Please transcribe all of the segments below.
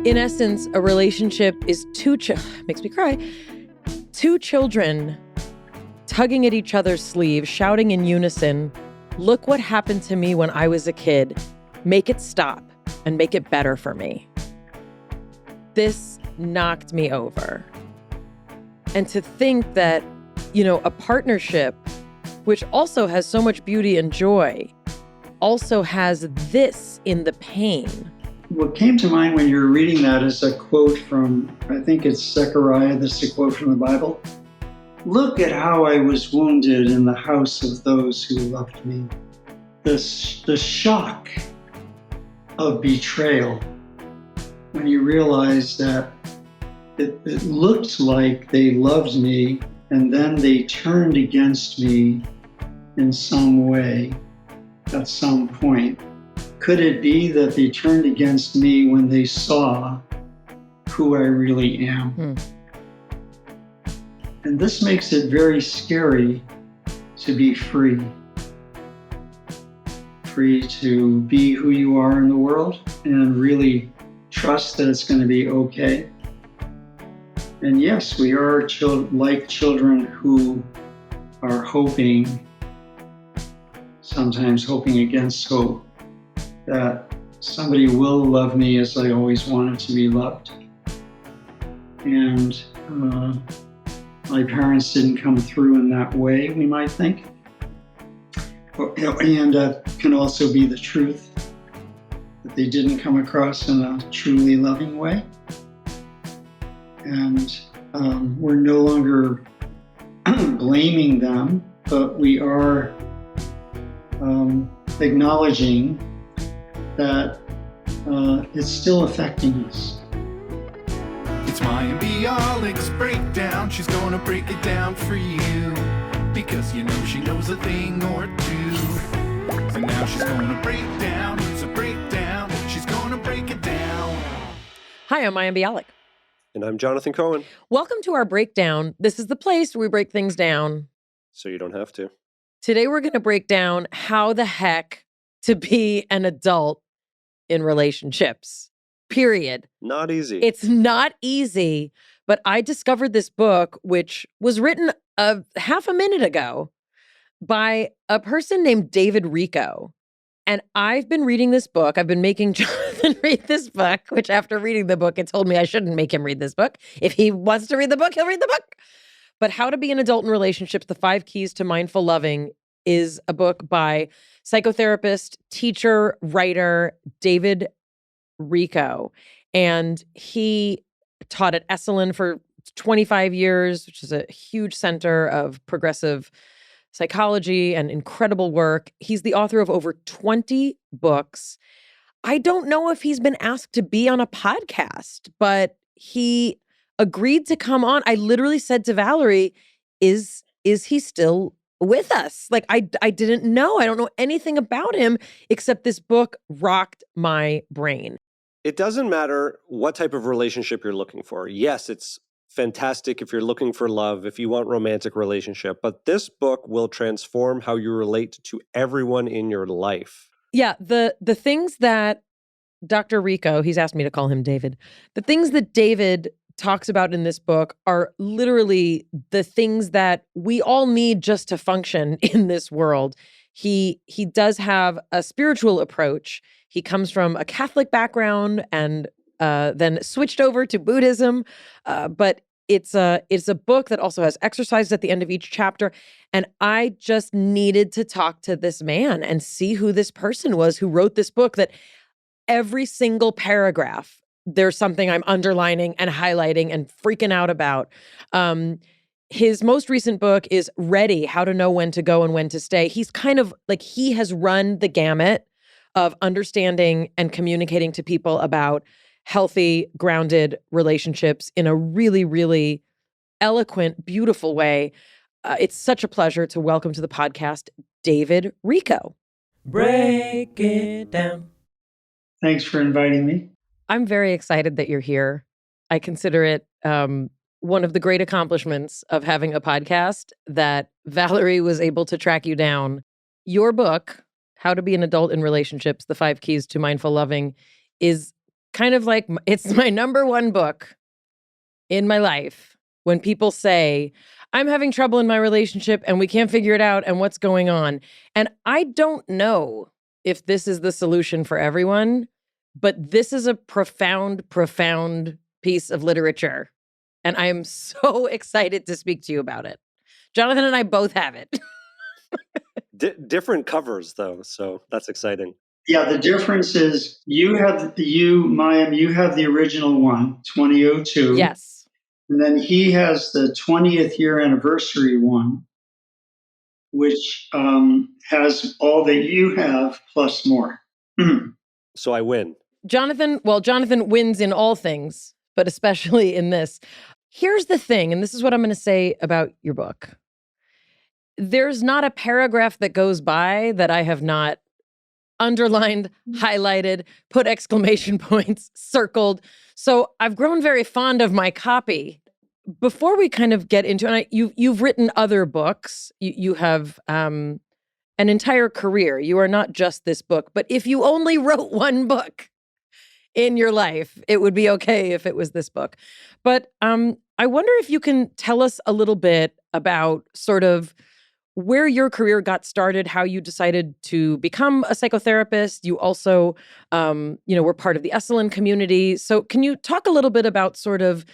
In essence, a relationship is makes me cry. Two children tugging at each other's sleeves, shouting in unison, "Look what happened to me when I was a kid. Make it stop and make it better for me." This knocked me over. And to think that, a partnership, which also has so much beauty and joy, also has this in the pain. What came to mind when you were reading that is a quote from, I think it's Zechariah, this is a quote from the Bible. "Look at how I was wounded in the house of those who loved me." The shock of betrayal when you realize that it looked like they loved me and then they turned against me in some way at some point. Could it be that they turned against me when they saw who I really am? And this makes it very scary to be free. Free to be who you are in the world and really trust that it's going to be okay. And yes, we are like children who are hoping, sometimes hoping against hope, that somebody will love me as I always wanted to be loved. And my parents didn't come through in that way, we might think. And that can also be the truth, that they didn't come across in a truly loving way. And we're no longer blaming them, but we are acknowledging that it's still affecting us. It's Mayim Bialik's breakdown. She's gonna break it down for you, because she knows a thing or two. So now she's gonna break down. It's a breakdown. She's gonna break it down. Hi, I'm Mayim Bialik. And I'm Jonathan Cohen. Welcome to our breakdown. This is the place where we break things down So you don't have to. Today, we're going to break down how the heck to be an adult in relationships, period. Not easy. It's not easy, but I discovered this book, which was written half a minute ago by a person named David Rico. And I've been reading this book. I've been making Jonathan read this book, which after reading the book, it told me I shouldn't make him read this book. If he wants to read the book, he'll read the book. But How to Be an Adult in Relationships, The 5 Keys to Mindful Loving is a book by psychotherapist, teacher, writer, David Rico. And he taught at Esalen for 25 years, which is a huge center of progressive psychology and incredible work. He's the author of over 20 books. I don't know if he's been asked to be on a podcast, but he agreed to come on. I literally said to Valerie, is he still with us? Like, I didn't know. I don't know anything about him except this book rocked my brain. It doesn't matter what type of relationship you're looking for. Yes, it's fantastic if you're looking for love, if you want romantic relationship, but this book will transform how you relate to everyone in your life. Yeah, the things that Dr. Rico, he's asked me to call him David, the things that David talks about in this book are literally the things that we all need just to function in this world. He does have a spiritual approach. He comes from a Catholic background and then switched over to Buddhism. But it's a book that also has exercises at the end of each chapter. And I just needed to talk to this man and see who this person was who wrote this book, that every single paragraph, there's something I'm underlining and highlighting and freaking out about. His most recent book is Ready, How to Know When to Go and When to Stay. He's kind of like, he has run the gamut of understanding and communicating to people about healthy, grounded relationships in a really, really eloquent, beautiful way. It's such a pleasure to welcome to the podcast, David Rico. Break it down. Thanks for inviting me. I'm very excited that you're here. I consider it one of the great accomplishments of having a podcast that Valerie was able to track you down. Your book, How to Be an Adult in Relationships, The 5 Keys to Mindful Loving, is kind of like, it's my number one book in my life when people say, I'm having trouble in my relationship and we can't figure it out and what's going on. And I don't know if this is the solution for everyone, but this is a profound, profound piece of literature. And I am so excited to speak to you about it. Jonathan and I both have it. Different covers, though, so that's exciting. Yeah, the difference is Mayim, you have the original one, 2002. Yes. And then he has the 20th year anniversary one, which has all that you have plus more. So I win. Jonathan wins in all things, but especially in this. Here's the thing, and this is what I'm going to say about your book. There's not a paragraph that goes by that I have not underlined, highlighted, put exclamation points, circled. So I've grown very fond of my copy. Before we kind of get into it, you've written other books. You have an entire career. You are not just this book. But if you only wrote one book in your life, it would be okay if it was this book. But I wonder if you can tell us a little bit about sort of where your career got started, how you decided to become a psychotherapist. You also, were part of the Esalen community. So can you talk a little bit about sort of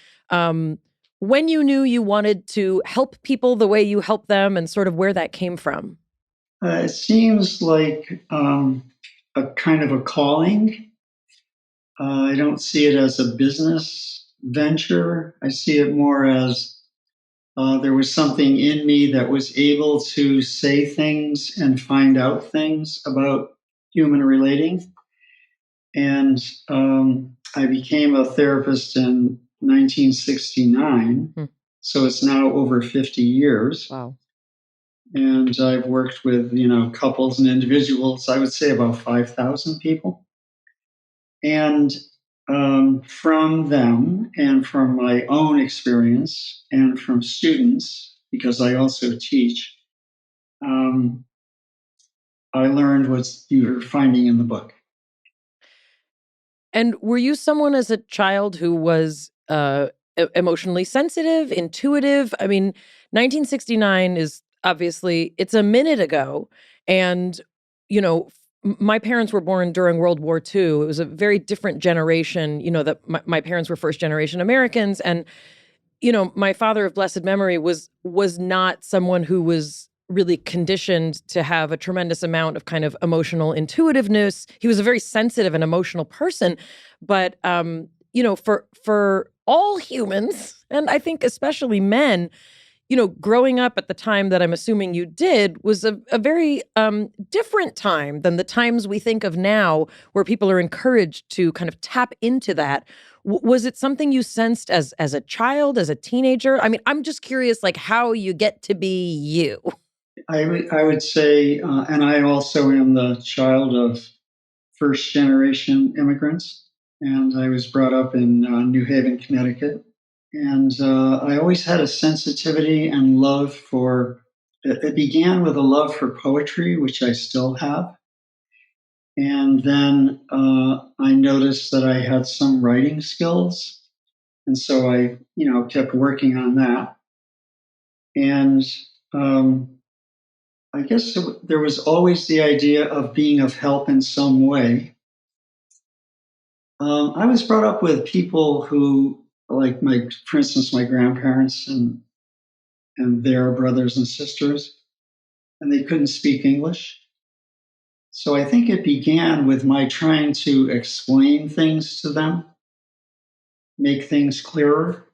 when you knew you wanted to help people the way you help them and sort of where that came from? It seems like a kind of a calling. I don't see it as a business venture. I see it more as there was something in me that was able to say things and find out things about human relating. And I became a therapist in 1969. So it's now over 50 years. Wow. And I've worked with, couples and individuals, I would say about 5,000 people. And from them and from my own experience and from students, because I also teach, I learned what you're finding in the book. And were you someone as a child who was emotionally sensitive, intuitive? I mean, 1969 is obviously, it's a minute ago. And, my parents were born during World War II. It was a very different generation, that my parents were first generation Americans. And, my father of blessed memory was not someone who was really conditioned to have a tremendous amount of kind of emotional intuitiveness. He was a very sensitive and emotional person. But, for all humans, and I think especially men, growing up at the time that I'm assuming you did was a very different time than the times we think of now, where people are encouraged to kind of tap into that. Was it something you sensed as a child, as a teenager? I mean, I'm just curious, like, how you get to be you. I would say, and I also am the child of first generation immigrants, and I was brought up in New Haven, Connecticut. And I always had a sensitivity and love for, it began with a love for poetry, which I still have. And then I noticed that I had some writing skills. And so I, kept working on that. And I guess there was always the idea of being of help in some way. I was brought up with people who, like for instance, my grandparents and their brothers and sisters, and they couldn't speak English. So I think it began with my trying to explain things to them, make things clearer,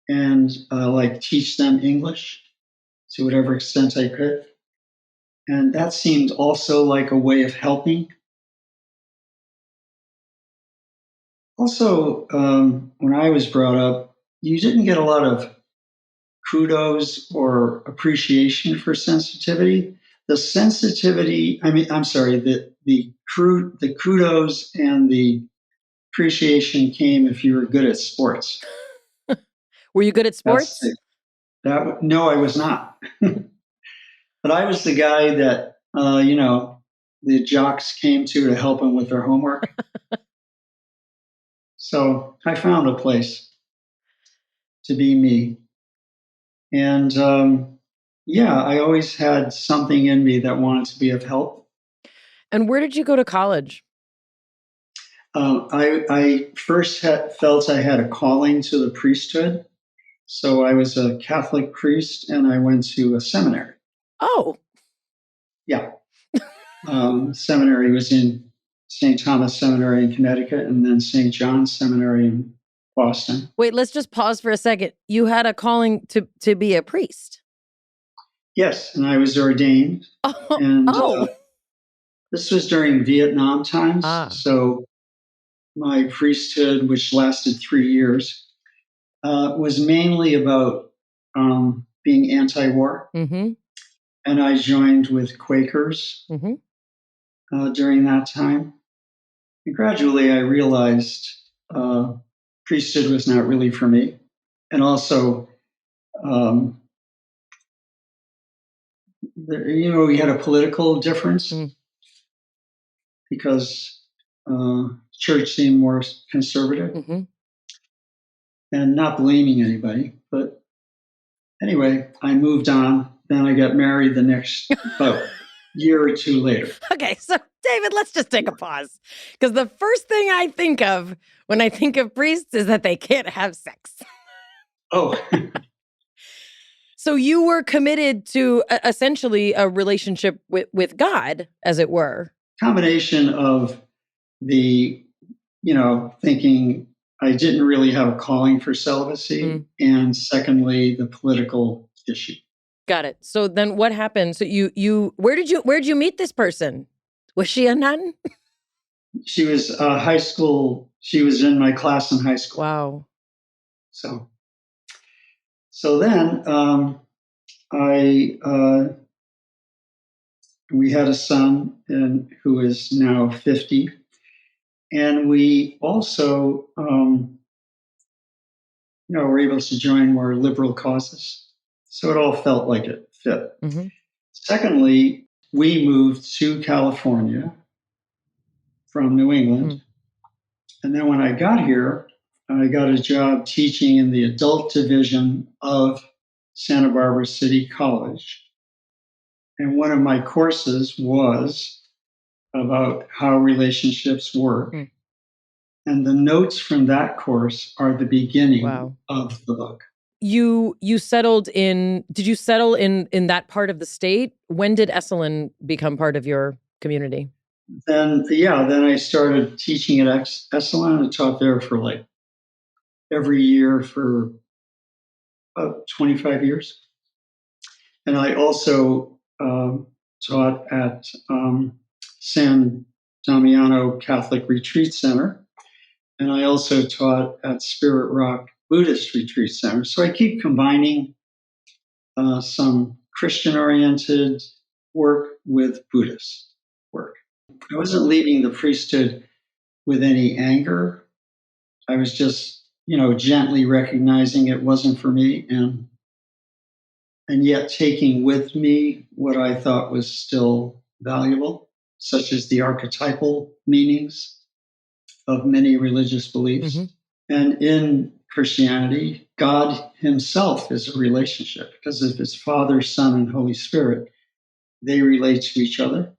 and like teach them English to whatever extent I could. And that seemed also like a way of helping. Also, when I was brought up, you didn't get a lot of kudos or appreciation for sensitivity. The sensitivity, the kudos and the appreciation came if you were good at sports. Were you good at sports? No, I was not. But I was the guy that, the jocks came to help them with their homework. So I found a place to be me. And I always had something in me that wanted to be of help. And where did you go to college? I first felt I had a calling to the priesthood. So I was a Catholic priest and I went to a seminary. Oh. Yeah. Seminary was in St. Thomas Seminary in Connecticut and then St. John's Seminary in Boston. Wait, let's just pause for a second. You had a calling to be a priest. Yes, and I was ordained. And this was during Vietnam times. So my priesthood, which lasted 3 years, was mainly about being anti-war. Mm-hmm. And I joined with Quakers during that time. And gradually I realized priesthood was not really for me. And also, we had a political difference because church seemed more conservative. Mm-hmm. And not blaming anybody, but anyway, I moved on. Then I got married the next about year or two later. Okay, so David, let's just take a pause. Because the first thing I think of when I think of priests is that they can't have sex. Oh. So you were committed to essentially a relationship with God, as it were. Combination of the, thinking I didn't really have a calling for celibacy, and secondly, the political issue. Got it. So then what happened? So where did you meet this person? Was she a nun? She was high school. She was in my class in high school. Wow. So then we had a son who is now 50. And we also, were able to join more liberal causes. So it all felt like it fit. Mm-hmm. Secondly, we moved to California from New England. Mm-hmm. And then when I got here, I got a job teaching in the adult division of Santa Barbara City College. And one of my courses was about how relationships work. And the notes from that course are the beginning of the book. You settled in, did you settle in that part of the state? When did Esalen become part of your community? Then I started teaching at Esalen. I taught there for every year for about 25 years. And I also taught at San Damiano Catholic Retreat Center. And I also taught at Spirit Rock Buddhist Retreat Center. So I keep combining some Christian-oriented work with Buddhist work. I wasn't leaving the priesthood with any anger. I was just, gently recognizing it wasn't for me and yet taking with me what I thought was still valuable, such as the archetypal meanings of many religious beliefs. Mm-hmm. And in Christianity, God himself is a relationship because of his Father, Son, and Holy Spirit. They relate to each other.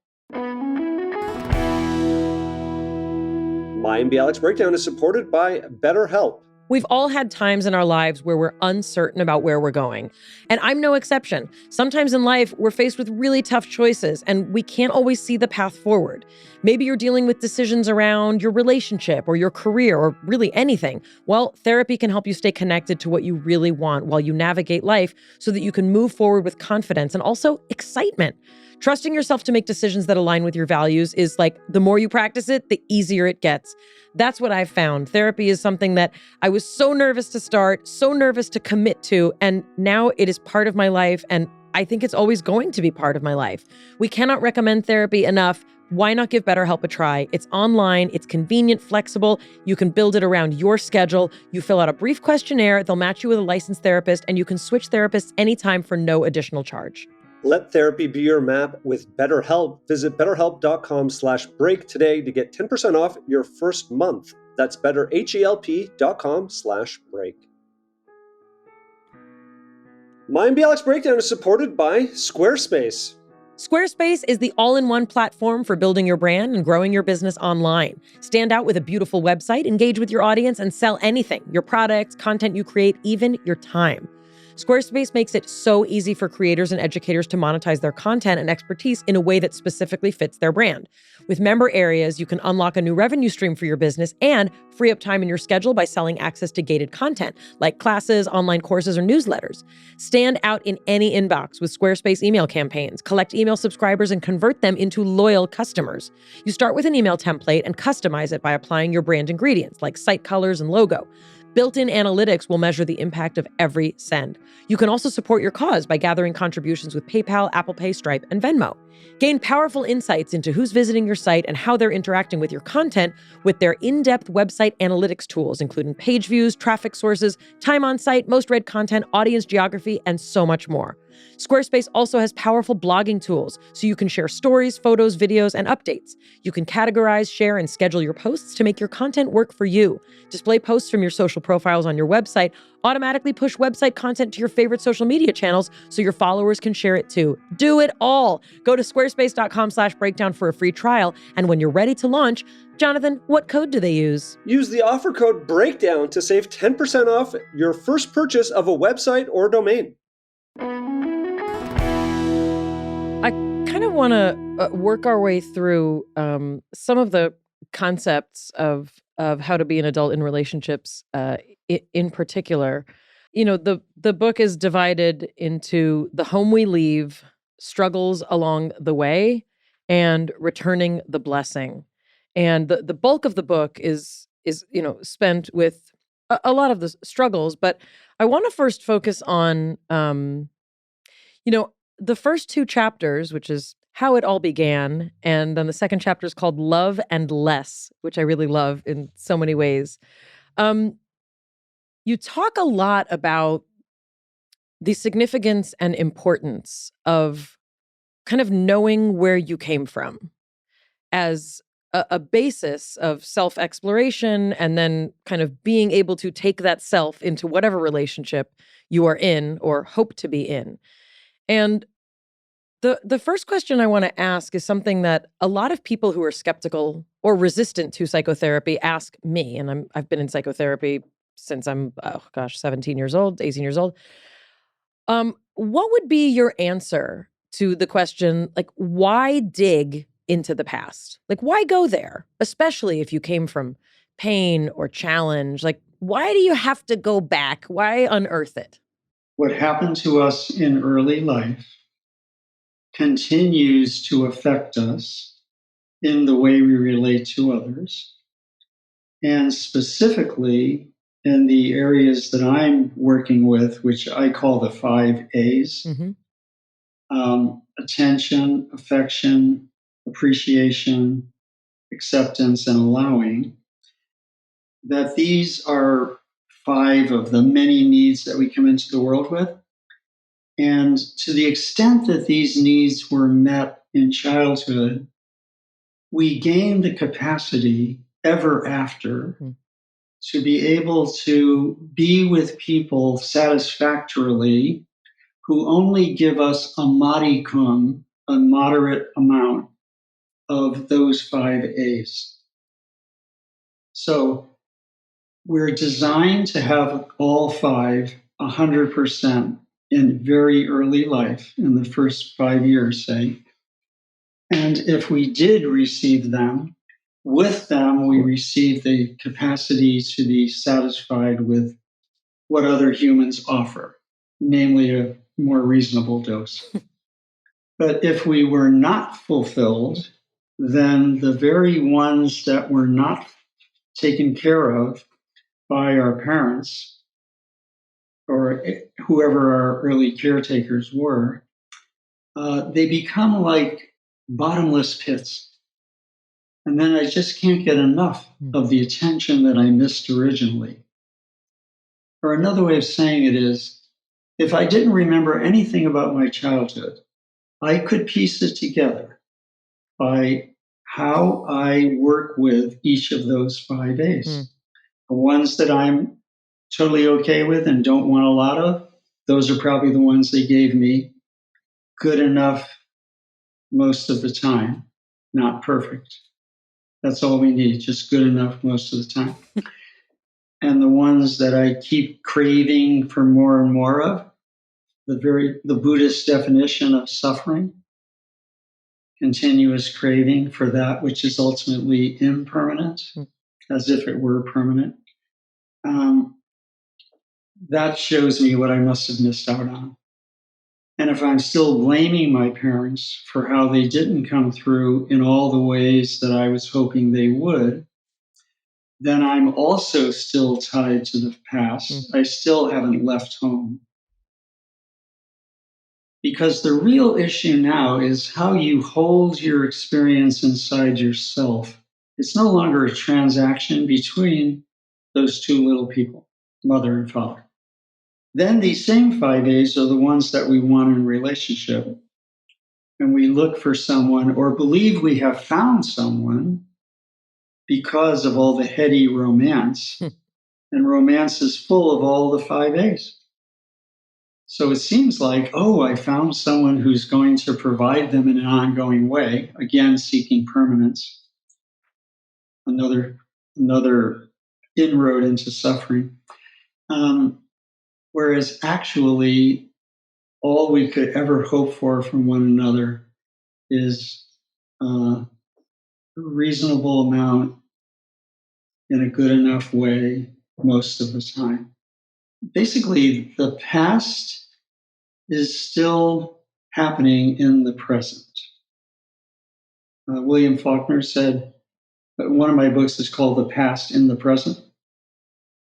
Mayim Bialik's Breakdown is supported by BetterHelp. We've all had times in our lives where we're uncertain about where we're going. And I'm no exception. Sometimes in life, we're faced with really tough choices and we can't always see the path forward. Maybe you're dealing with decisions around your relationship or your career or really anything. Well, therapy can help you stay connected to what you really want while you navigate life so that you can move forward with confidence and also excitement. Trusting yourself to make decisions that align with your values is the more you practice it, the easier it gets. That's what I've found. Therapy is something that I was so nervous to start, so nervous to commit to, and now it is part of my life, and I think it's always going to be part of my life. We cannot recommend therapy enough. Why not give BetterHelp a try? It's online, it's convenient, flexible. You can build it around your schedule. You fill out a brief questionnaire, they'll match you with a licensed therapist, and you can switch therapists anytime for no additional charge. Let therapy be your map with BetterHelp. Visit betterhelp.com/break today to get 10% off your first month. That's betterhelp.com/break. Mayim Bialik's Breakdown is supported by Squarespace. Squarespace is the all-in-one platform for building your brand and growing your business online. Stand out with a beautiful website, engage with your audience, and sell anything, your products, content you create, even your time. Squarespace makes it so easy for creators and educators to monetize their content and expertise in a way that specifically fits their brand. With member areas, you can unlock a new revenue stream for your business and free up time in your schedule by selling access to gated content like classes, online courses, or newsletters. Stand out in any inbox with Squarespace email campaigns. Collect email subscribers and convert them into loyal customers. You start with an email template and customize it by applying your brand ingredients like site colors and logo. Built-in analytics will measure the impact of every send. You can also support your cause by gathering contributions with PayPal, Apple Pay, Stripe, and Venmo. Gain powerful insights into who's visiting your site and how they're interacting with your content with their in-depth website analytics tools, including page views, traffic sources, time on site, most read content, audience geography, and so much more. Squarespace also has powerful blogging tools, so you can share stories, photos, videos, and updates. You can categorize, share, and schedule your posts to make your content work for you. Display posts from your social profiles on your website, automatically push website content to your favorite social media channels so your followers can share it too. Do it all. Go to squarespace.com/breakdown for a free trial. And when you're ready to launch, Jonathan, what code do they use? Use the offer code BREAKDOwn to save 10% off your first purchase of a website or domain. I kind of want to work our way through some of the concepts of how to be an adult in relationships in particular. You know, the book is divided into the home we leave, struggles along the way, and returning the blessing. And the bulk of the book is spent with a lot of the struggles, but I want to first focus on the first two chapters, which is how it all began, and then the second chapter is called Love and Less, which I really love in so many ways. You talk a lot about the significance and importance of kind of knowing where you came from as a basis of self-exploration, and then kind of being able to take that self into whatever relationship you are in or hope to be in. And the first question I want to ask is something that a lot of people who are skeptical or resistant to psychotherapy ask me, and I've been in psychotherapy since I'm 17 years old, 18 years old. What would be your answer to the question, like, why dig into the past? Like, why go there? Especially if you came from pain or challenge. Like, why do you have to go back? Why unearth it? What happened to us in early life continues to affect us in the way we relate to others, and specifically in the areas that I'm working with, which I call the 5 A's. Attention, affection, appreciation, acceptance, and allowing. That these are 5 of the many needs that we come into the world with. And to the extent that these needs were met in childhood, we gain the capacity ever after to be able to be with people satisfactorily who only give us a modicum, a moderate amount of those 5 A's. So we're designed to have all 5, 100%. In very early life, in the first 5 years, say. And if we did receive them, with them, we receive the capacity to be satisfied with what other humans offer, namely a more reasonable dose. But if we were not fulfilled, then the very ones that were not taken care of by our parents, or whoever our early caretakers were, they become like bottomless pits. And then I just can't get enough of the attention that I missed originally. Or another way of saying it is, if I didn't remember anything about my childhood, I could piece it together by how I work with each of those 5 A's. The ones that I'm totally okay with and don't want a lot of, those are probably the ones they gave me. Good enough most of the time, not perfect. That's all we need, just good enough most of the time. And the ones that I keep craving for more and more of, the Buddhist definition of suffering, continuous craving for that which is ultimately impermanent, as if it were permanent. That shows me what I must have missed out on. And if I'm still blaming my parents for how they didn't come through in all the ways that I was hoping they would, then I'm also still tied to the past. I still haven't left home. Because the real issue now is how you hold your experience inside yourself. It's no longer a transaction between those two little people, mother and father. Then these same 5 A's are the ones that we want in relationship. And we look for someone or believe we have found someone because of all the heady romance. And romance is full of all the 5 A's. So it seems like, oh, I found someone who's going to provide them in an ongoing way, again, seeking permanence. Another inroad into suffering. Whereas actually, all we could ever hope for from one another is a reasonable amount in a good enough way most of the time. Basically, the past is still happening in the present. William Faulkner said, one of my books is called The Past in the Present.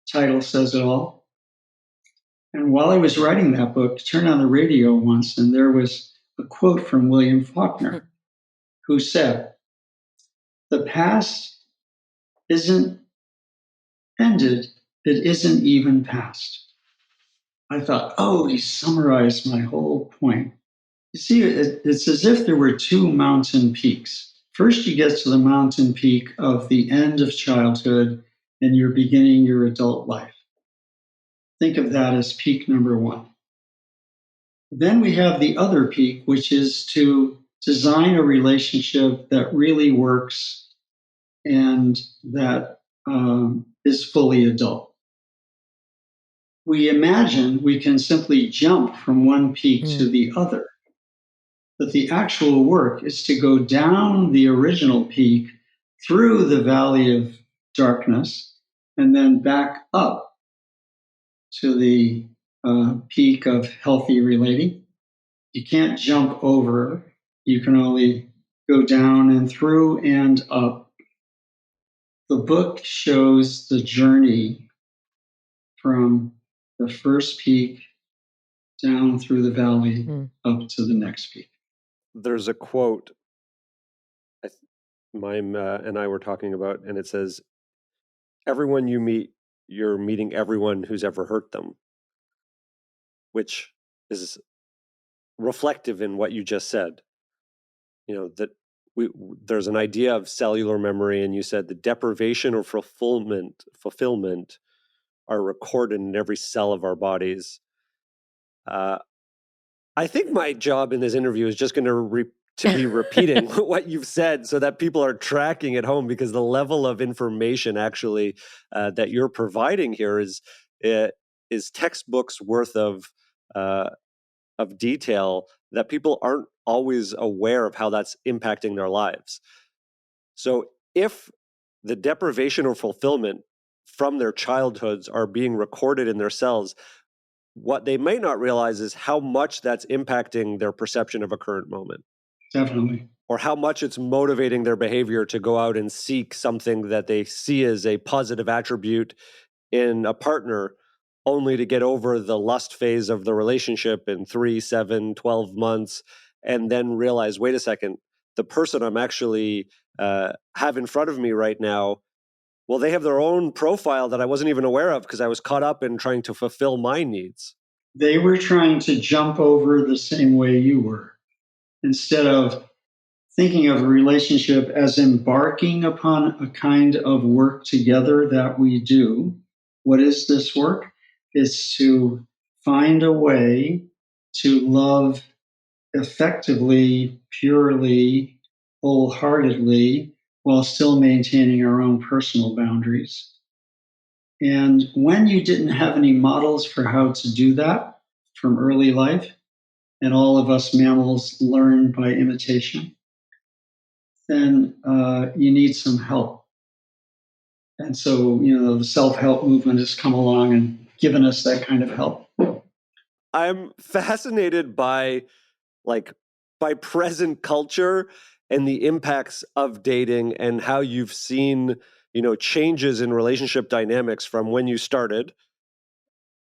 Title says it all. And while I was writing that book, I turned on the radio once, and there was a quote from William Faulkner, who said, "The past isn't ended, it isn't even past." I thought, oh, he summarized my whole point. You see, it's as if there were 2 mountain peaks. First, you get to the mountain peak of the end of childhood, and you're beginning your adult life. Think of that as peak number 1. Then we have the other peak, which is to design a relationship that really works and that is fully adult. We imagine we can simply jump from one peak to the other. But the actual work is to go down the original peak through the valley of darkness and then back up to the peak of healthy relating. You can't jump over. You can only go down and through and up. The book shows the journey from the first peak down through the valley up to the next peak. There's a quote Mayim and I were talking about, and it says, "Everyone you meet, you're meeting everyone who's ever hurt them," which is reflective in what you just said. You know, that there's an idea of cellular memory, and you said the deprivation or fulfillment are recorded in every cell of our bodies. I think my job in this interview is just going to be repeating what you've said so that people are tracking at home, because the level of information actually that you're providing here is textbooks worth of detail that people aren't always aware of how that's impacting their lives. So if the deprivation or fulfillment from their childhoods are being recorded in their cells, what they might not realize is how much that's impacting their perception of a current moment. Definitely. Or how much it's motivating their behavior to go out and seek something that they see as a positive attribute in a partner, only to get over the lust phase of the relationship in 3, 7, 12 months, and then realize, wait a second, the person I'm actually have in front of me right now, well, they have their own profile that I wasn't even aware of because I was caught up in trying to fulfill my needs. They were trying to jump over the same way you were. instead of thinking of a relationship as embarking upon a kind of work together that we do. What is this work? It's to find a way to love effectively, purely, wholeheartedly, while still maintaining our own personal boundaries. And when you didn't have any models for how to do that from early life, and all of us mammals learn by imitation, then you need some help. And so, the self-help movement has come along and given us that kind of help. I'm fascinated by present culture and the impacts of dating and how you've seen, changes in relationship dynamics from when you started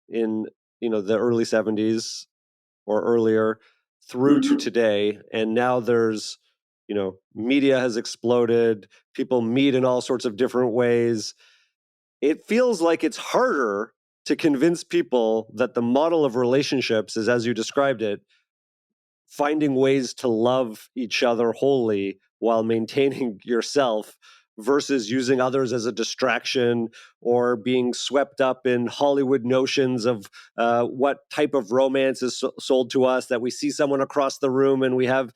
in, the early 70s or earlier through to today. And now there's, media has exploded. People meet in all sorts of different ways. It feels like it's harder to convince people that the model of relationships is, as you described it, finding ways to love each other wholly while maintaining yourself versus using others as a distraction or being swept up in Hollywood notions of what type of romance is sold to us, that we see someone across the room and we have,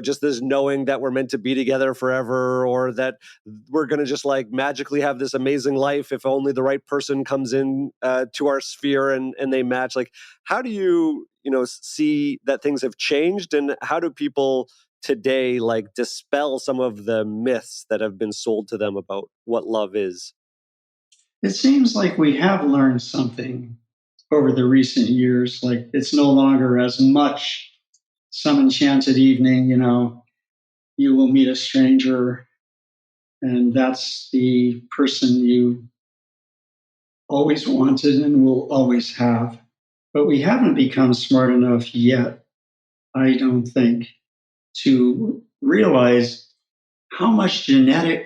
just this knowing that we're meant to be together forever, or that we're going to just magically have this amazing life if only the right person comes in to our sphere and they match. How do you, see that things have changed, and how do people today dispel some of the myths that have been sold to them about what love is? It seems like we have learned something over the recent years. It's no longer as much some enchanted evening, you will meet a stranger and that's the person you always wanted and will always have. But we haven't become smart enough yet, I don't think, to realize how much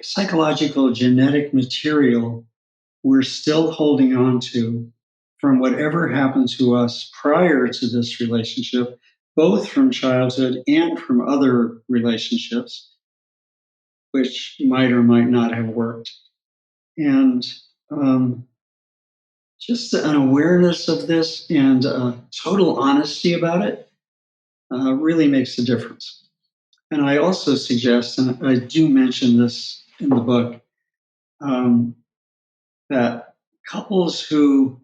psychological genetic material we're still holding on to from whatever happened to us prior to this relationship, both from childhood and from other relationships, which might or might not have worked. And just an awareness of this and total honesty about it really makes a difference. And I also suggest, and I do mention this in the book, that couples who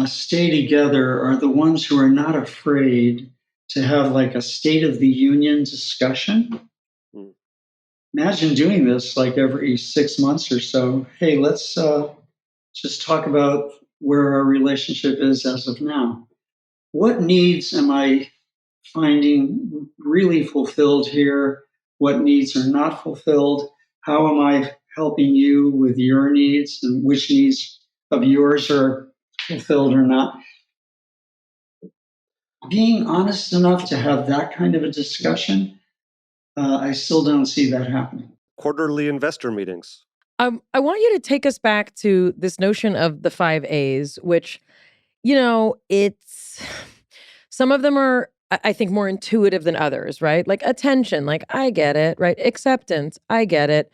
stay together are the ones who are not afraid to have a State of the Union discussion. Imagine doing this every 6 months or so. Hey, let's just talk about where our relationship is as of now. What needs am I finding really fulfilled here? What needs are not fulfilled? How am I helping you with your needs, and which needs of yours are fulfilled or not? Being honest enough to have that kind of a discussion, I still don't see that happening. Quarterly investor meetings. I want you to take us back to this notion of the 5 A's, which, it's some of them are, I think, more intuitive than others, right? Like attention, I get it, right? Acceptance, I get it.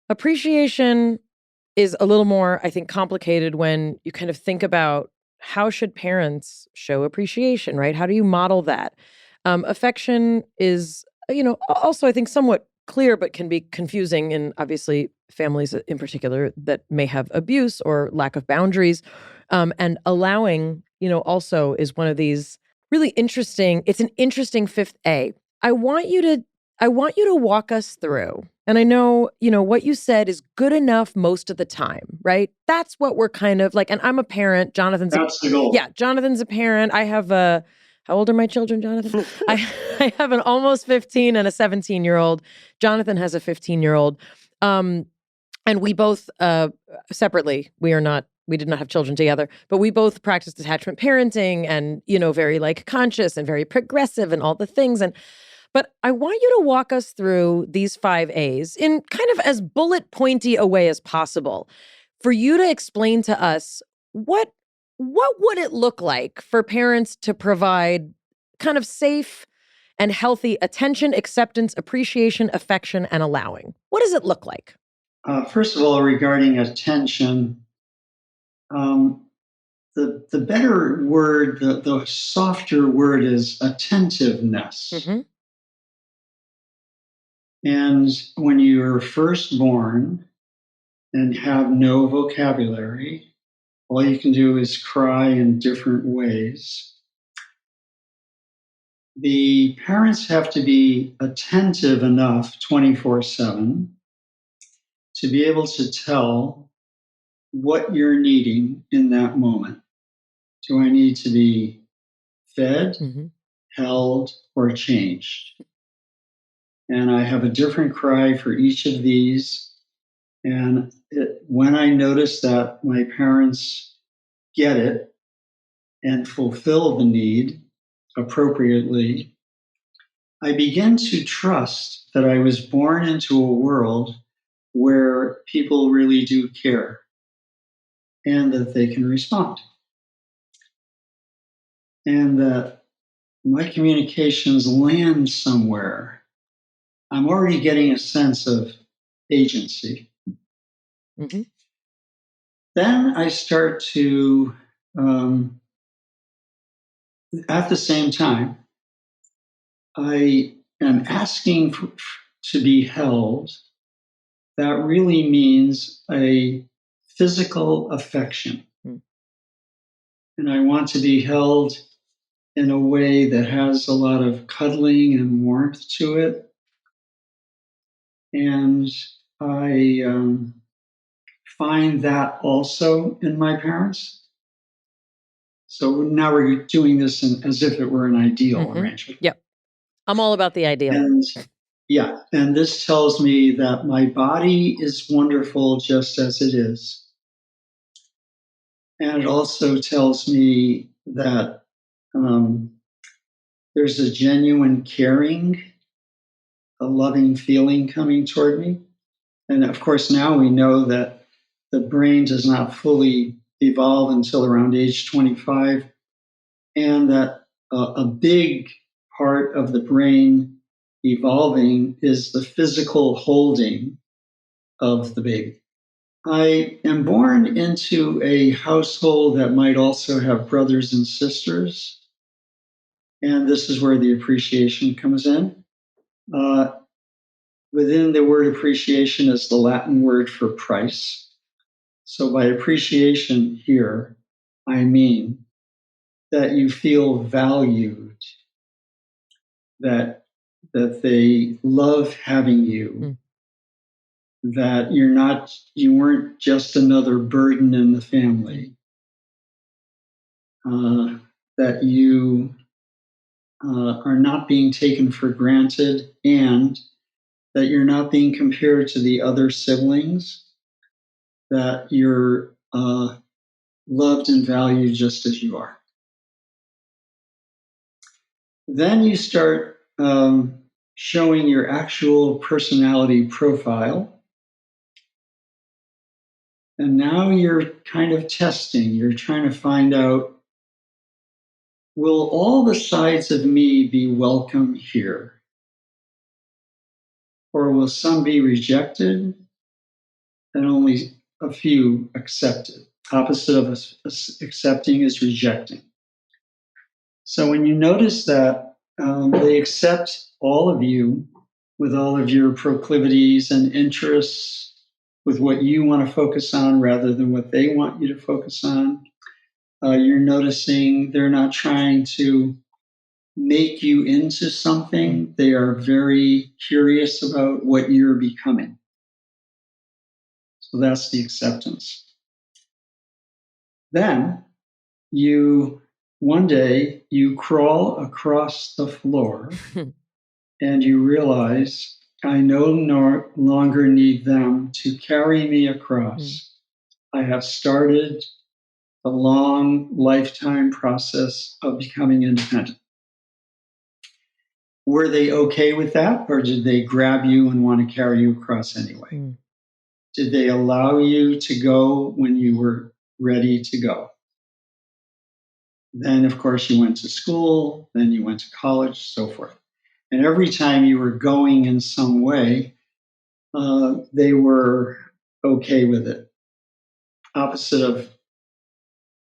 Appreciation is a little more, I think, complicated when you kind of think about how should parents show appreciation, right? How do you model that? Affection is, also I think somewhat clear, but can be confusing in obviously families in particular that may have abuse or lack of boundaries. And allowing, also is one of these really interesting, it's an interesting 5th A. I want you to walk us through. And I know, what you said is good enough most of the time, right? That's what we're kind of and I'm a parent. That's the goal. Yeah, Jonathan's a parent. I have how old are my children, Jonathan? I have an almost 15 and a 17-year-old. Jonathan has a 15-year-old. And we both, separately, we did not have children together, but we both practiced attachment parenting and, very conscious and very progressive and all the things. But I want you to walk us through these 5 A's in kind of as bullet pointy a way as possible for you to explain to us what would it look like for parents to provide kind of safe and healthy attention, acceptance, appreciation, affection, and allowing. What does it look like? First of all, regarding attention, the better word, the softer word is attentiveness. Mm-hmm. And when you're first born and have no vocabulary, all you can do is cry in different ways. The parents have to be attentive enough 24/7 to be able to tell what you're needing in that moment. Do I need to be fed, held, or changed? And I have a different cry for each of these. And when I notice that my parents get it and fulfill the need appropriately, I begin to trust that I was born into a world where people really do care and that they can respond. And that my communications land somewhere. I'm already getting a sense of agency. Mm-hmm. Then I start to, at the same time, I am asking to be held. That really means a physical affection. And I want to be held in a way that has a lot of cuddling and warmth to it. And I find that also in my parents. So now we're doing this as if it were an ideal arrangement. Yep. I'm all about the ideal. And yeah, and this tells me that my body is wonderful just as it is. And it also tells me that there's a genuine caring, a loving feeling coming toward me. And of course, now we know that the brain does not fully evolve until around age 25, and that a big part of the brain evolving is the physical holding of the baby. I am born into a household that might also have brothers and sisters, and this is where the appreciation comes in. Within the word appreciation is the Latin word for price. So by appreciation here, I mean that you feel valued, that they love having you, that you weren't just another burden in the family, that you are not being taken for granted, and that you're not being compared to the other siblings, that you're loved and valued just as you are. Then you start showing your actual personality profile. And now you're kind of testing, you're trying to find out, will all the sides of me be welcome here? Or will some be rejected and only a few accepted? Opposite of accepting is rejecting. So when you notice that they accept all of you with all of your proclivities and interests, with what you want to focus on rather than what they want you to focus on, you're noticing they're not trying to make you into something. They are very curious about what you're becoming. So that's the acceptance. Then one day you crawl across the floor and you realize, I no longer need them to carry me across. I have started a long lifetime process of becoming independent. Were they okay with that, or did they grab you and want to carry you across anyway? Did they allow you to go when you were ready to go? Then, of course, you went to school, then you went to college, so forth. And every time you were going in some way, they were okay with it. Opposite of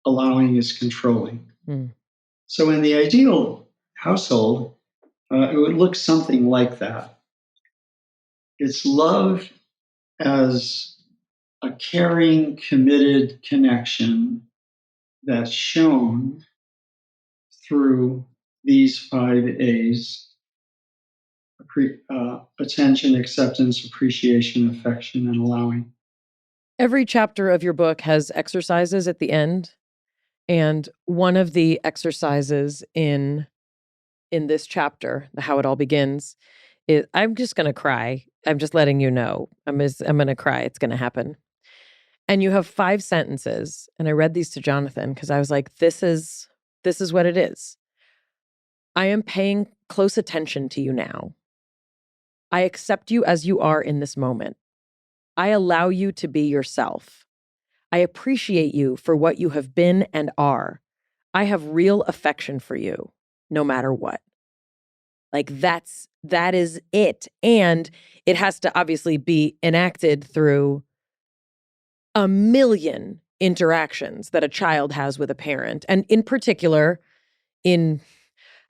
allowing is controlling. Mm. So in the ideal household, it would look something like that. It's love as a caring, committed connection that's shown through these 5 A's: attention, acceptance, appreciation, affection, and allowing. Every chapter of your book has exercises at the end. And one of the exercises in this chapter, How It All Begins, is I'm just going to cry. I'm just letting you know. I'm going to cry. It's going to happen. And you have 5 sentences. And I read these to Jonathan because I was like, this is what it is. I am paying close attention to you now. I accept you as you are in this moment. I allow you to be yourself. I appreciate you for what you have been and are. I have real affection for you, no matter what. Like that is it. And it has to obviously be enacted through a million interactions that a child has with a parent. And in particular, I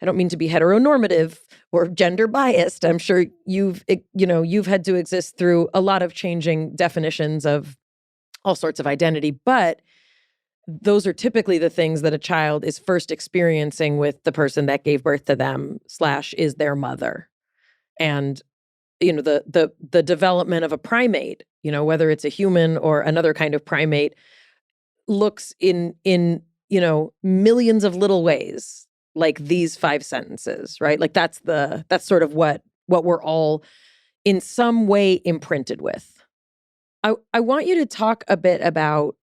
don't mean to be heteronormative or gender biased. I'm sure you've had to exist through a lot of changing definitions of all sorts of identity, but those are typically the things that a child is first experiencing with the person that gave birth to them / is their mother. And, the development of a primate, whether it's a human or another kind of primate, looks in millions of little ways like these 5 sentences, right? Like that's sort of what we're all in some way imprinted with. I want you to talk a bit about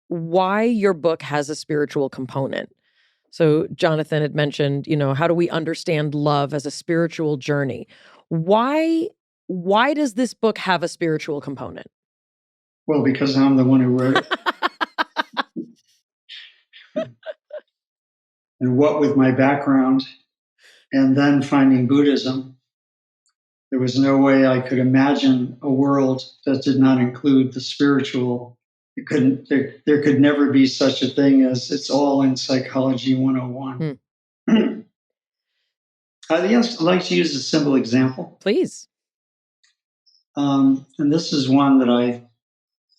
why your book has a spiritual component. So Jonathan had mentioned, how do we understand love as a spiritual journey? Why does this book have a spiritual component? Well, because I'm the one who wrote it. And what with my background and then finding Buddhism, there was no way I could imagine a world that did not include the spiritual. There could never be such a thing as it's all in Psychology 101. I'd like to use a simple example. Please. And this is one that I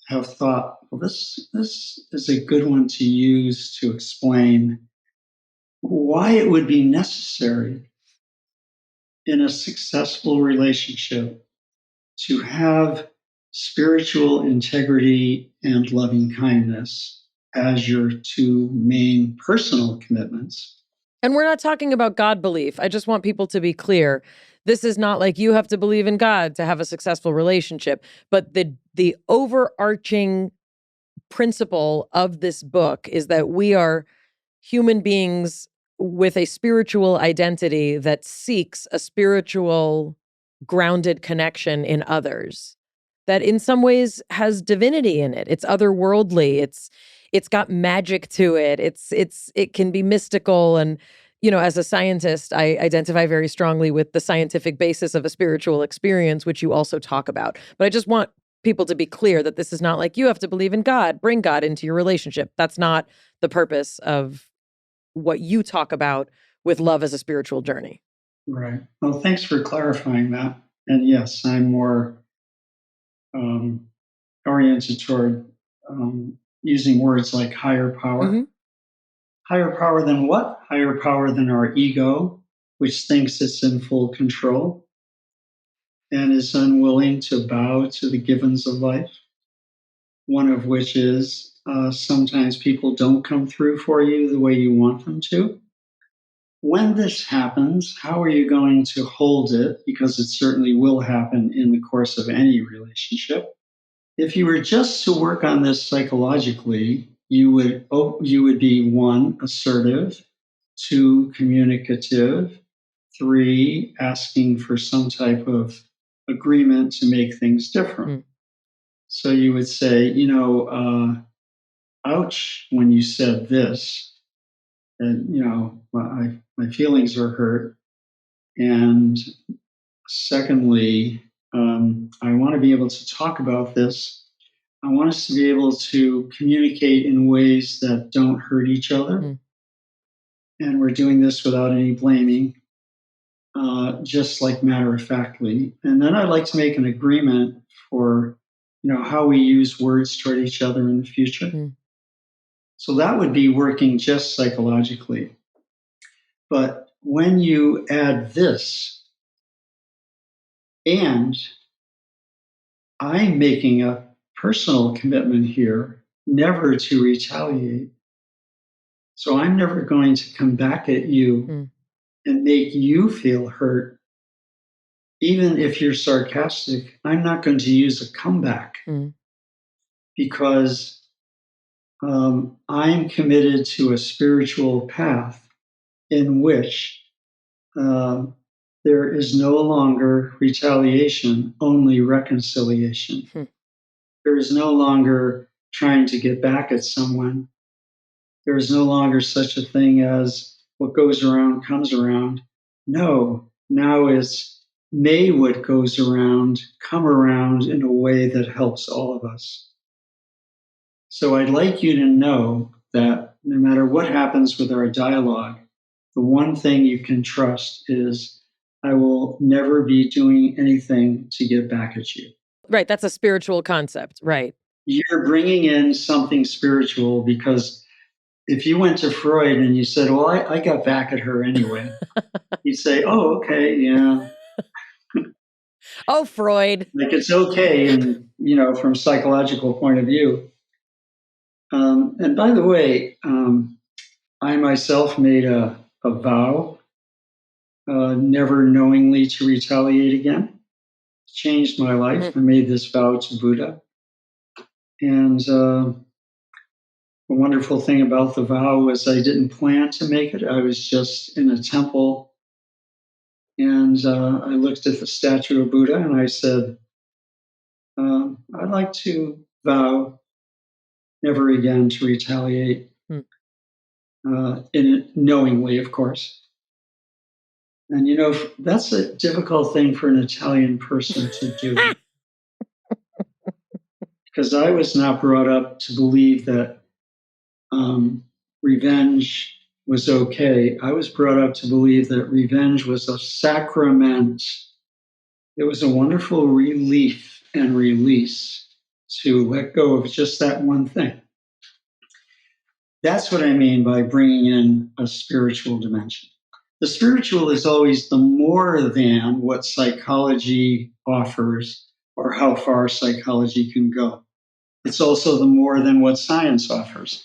have thought, well, this is a good one to use to explain why it would be necessary in a successful relationship to have spiritual integrity and loving kindness as your 2 main personal commitments. And we're not talking about God belief. I just want people to be clear. This is not like you have to believe in God to have a successful relationship, but the overarching principle of this book is that we are human beings with a spiritual identity that seeks a spiritual grounded connection in others that in some ways has divinity in it. It's otherworldly. It's got magic to it. It can be mystical. And, as a scientist, I identify very strongly with the scientific basis of a spiritual experience, which you also talk about. But I just want people to be clear that this is not like you have to believe in God, bring God into your relationship. That's not the purpose of what you talk about with love as a spiritual journey. Right. Well, thanks for clarifying that. And yes, I'm more oriented toward using words like higher power. Mm-hmm. Higher power than what? Higher power than our ego, which thinks it's in full control and is unwilling to bow to the givens of life. One of which is sometimes people don't come through for you the way you want them to. When this happens, how are you going to hold it? Because it certainly will happen in the course of any relationship. If you were just to work on this psychologically, you would be 1, assertive, 2, communicative, 3, asking for some type of agreement to make things different. So you would say, ouch, when you said this, and my feelings are hurt, And secondly, I want to be able to talk about this. I want us to be able to communicate in ways that don't hurt each other. Mm. And we're doing this without any blaming, just like matter-of-factly. And then I'd like to make an agreement for, how we use words toward each other in the future. Mm. So that would be working just psychologically. But when you add this, and I'm making a personal commitment here never to retaliate. So I'm never going to come back at you and make you feel hurt. Even if you're sarcastic, I'm not going to use a comeback because I'm committed to a spiritual path in which there is no longer retaliation, only reconciliation. There is no longer trying to get back at someone. There is no longer such a thing as what goes around comes around. No, now it's may what goes around come around in a way that helps all of us. So I'd like you to know that no matter what happens with our dialogue, the one thing you can trust is I will never be doing anything to get back at you. Right. That's a spiritual concept. Right. You're bringing in something spiritual because if you went to Freud and you said, well, I got back at her anyway, he'd say, oh, okay, yeah. Oh, Freud. Like it's okay. And, from a psychological point of view. And by the way, I myself made a vow never knowingly to retaliate again. It changed my life. I made this vow to Buddha. And the wonderful thing about the vow was I didn't plan to make it. I was just in a temple. And I looked at the statue of Buddha and I said, I'd like to vow never again to retaliate, knowingly, of course. And, that's a difficult thing for an Italian person to do. Because I was not brought up to believe that revenge was okay. I was brought up to believe that revenge was a sacrament. It was a wonderful relief and release to let go of just that one thing. That's what I mean by bringing in a spiritual dimension. The spiritual is always the more than what psychology offers or how far psychology can go. It's also the more than what science offers.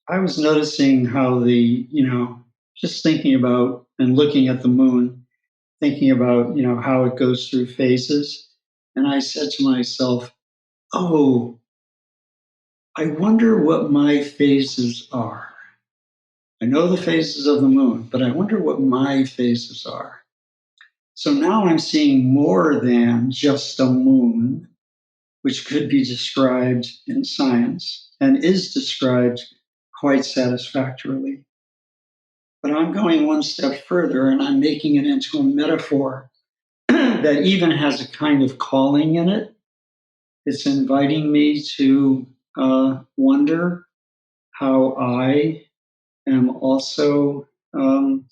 I was noticing how just thinking about and looking at the moon, thinking about, how it goes through phases. And I said to myself, oh, I wonder what my phases are. I know the phases of the moon, but I wonder what my phases are. So now I'm seeing more than just a moon, which could be described in science and is described quite satisfactorily. But I'm going one step further and I'm making it into a metaphor that even has a kind of calling in it. It's inviting me to wonder how I am also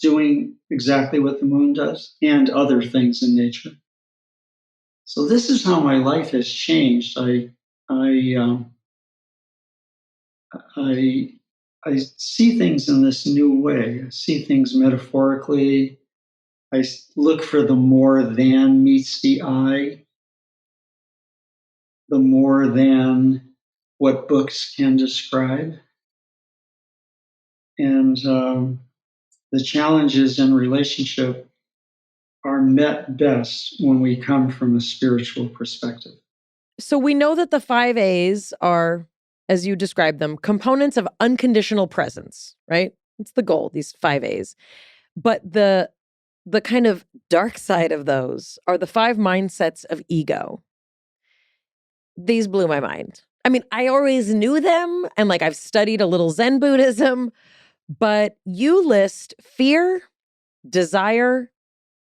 doing exactly what the moon does and other things in nature. So this is how my life has changed. I see things in this new way. I see things metaphorically. I look for the more than meets the eye, the more than what books can describe. And the challenges in relationship are met best when we come from a spiritual perspective. So we know that the 5 A's are, as you described them, components of unconditional presence, right? It's the goal, these 5 A's. But the kind of dark side of those are the 5 mindsets of ego. These blew my mind. I mean, I always knew them, and I've studied a little Zen Buddhism, but you list fear, desire,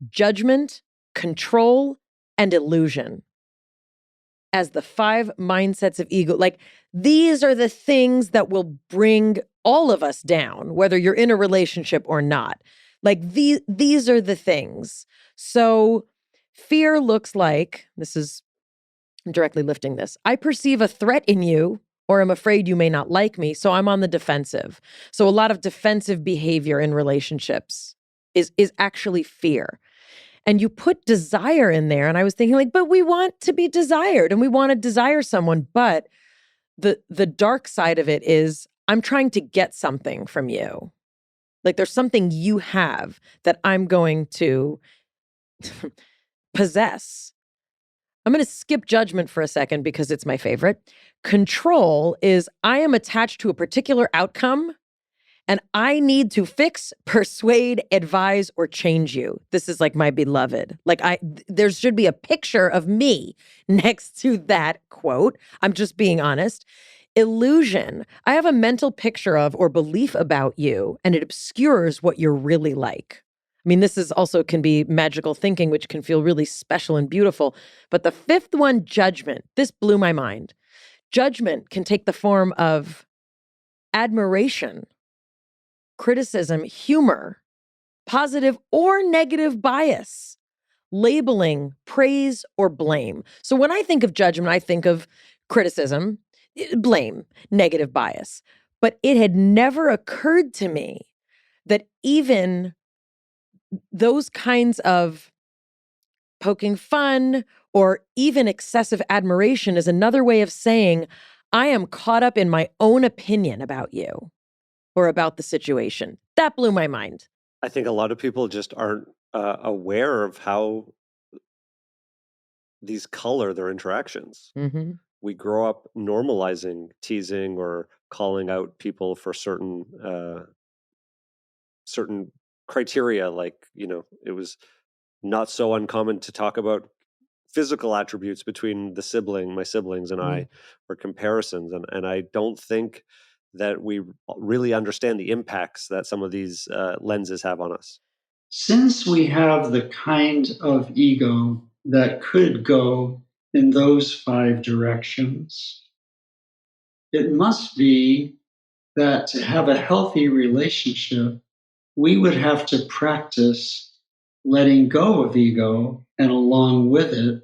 judgment, control, and illusion as the 5 mindsets of ego. Like, these are the things that will bring all of us down, whether you're in a relationship or not. Like, these are the things. So fear looks like, this is I'm directly lifting this. I perceive a threat in you, or I'm afraid you may not like me, so I'm on the defensive. So a lot of defensive behavior in relationships is actually fear. And you put desire in there, and I was thinking, like, but we want to be desired and we want to desire someone, but the dark side of it is I'm trying to get something from you. Like, there's something you have that I'm going to possess. I'm going to skip judgment for a second because it's my favorite. Control is I am attached to a particular outcome and I need to fix, persuade, advise, or change you. This is like my beloved. Like, there should be a picture of me next to that quote. I'm just being honest. Illusion. I have a mental picture of or belief about you, and it obscures what you're really like. I mean, this is also can be magical thinking, which can feel really special and beautiful. But the 5th one, judgment. This blew my mind. Judgment can take the form of admiration, criticism, humor, positive or negative bias, labeling, praise, or blame. So when I think of judgment, I think of criticism, blame, negative bias. But it had never occurred to me that even those kinds of poking fun or even excessive admiration is another way of saying, I am caught up in my own opinion about you or about the situation. That blew my mind. I think a lot of people just aren't aware of how these color their interactions. Mm-hmm. We grow up normalizing teasing or calling out people for certain criteria. Like, it was not so uncommon to talk about physical attributes between my siblings and I, or comparisons. And I don't think that we really understand the impacts that some of these lenses have on us. Since we have the kind of ego that could go in those 5 directions, it must be that to have a healthy relationship, we would have to practice letting go of ego, and along with it,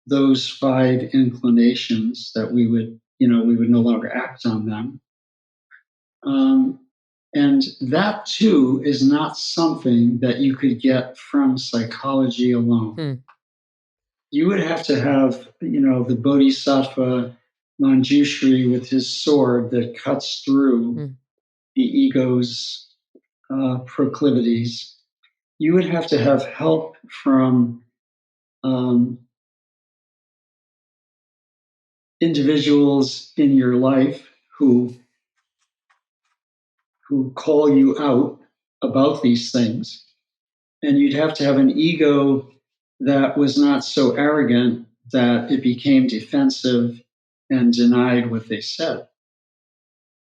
those 5 inclinations that we would no longer act on them. And that too is not something that you could get from psychology alone. You would have to have, the Bodhisattva Manjushri with his sword that cuts through the ego's proclivities. You would have to have help from individuals in your life who call you out about these things. And you'd have to have an ego that was not so arrogant that it became defensive and denied what they said.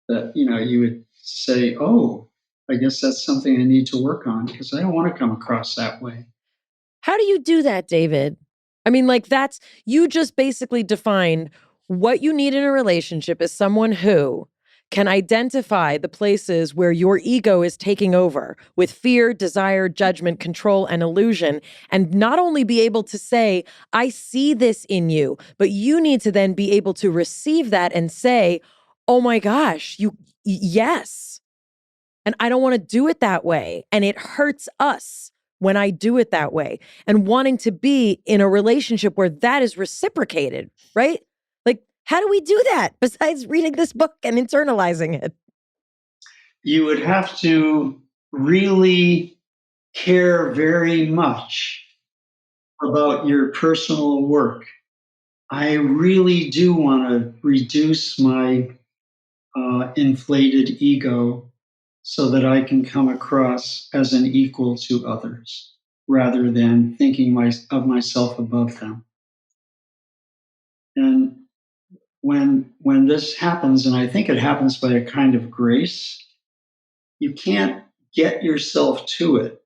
That, you would say, oh, I guess that's something I need to work on because I don't want to come across that way. How do you do that, David? I mean, like, you just basically defined what you need in a relationship is someone who can identify the places where your ego is taking over with fear, desire, judgment, control, and illusion, and not only be able to say, I see this in you, but you need to then be able to receive that and say, oh my gosh, yes. And I don't want to do it that way. And it hurts us when I do it that way. And wanting to be in a relationship where that is reciprocated, right? Like, how do we do that besides reading this book and internalizing it? You would have to really care very much about your personal work. I really do want to reduce my inflated ego so that I can come across as an equal to others rather than thinking of myself above them. And when this happens, and I think it happens by a kind of grace, you can't get yourself to it.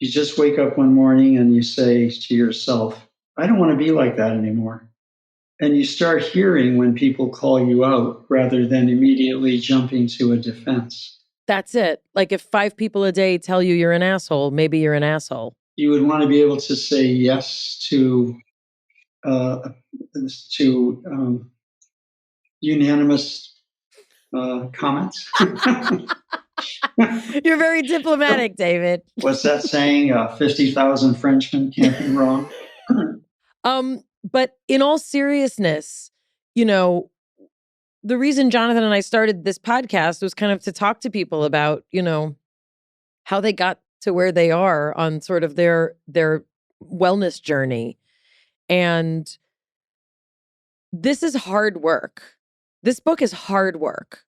You just wake up one morning and you say to yourself, I don't want to be like that anymore. And you start hearing when people call you out rather than immediately jumping to a defense. That's it. Like if 5 people a day tell you you're an asshole, maybe you're an asshole. You would want to be able to say yes to unanimous comments. You're very diplomatic, David. What's that saying? 50,000 Frenchmen can't be wrong. But in all seriousness, you know, the reason Jonathan and I started this podcast was kind of to talk to people about, you know, how they got to where they are on sort of their wellness journey. And this is hard work. This book is hard work.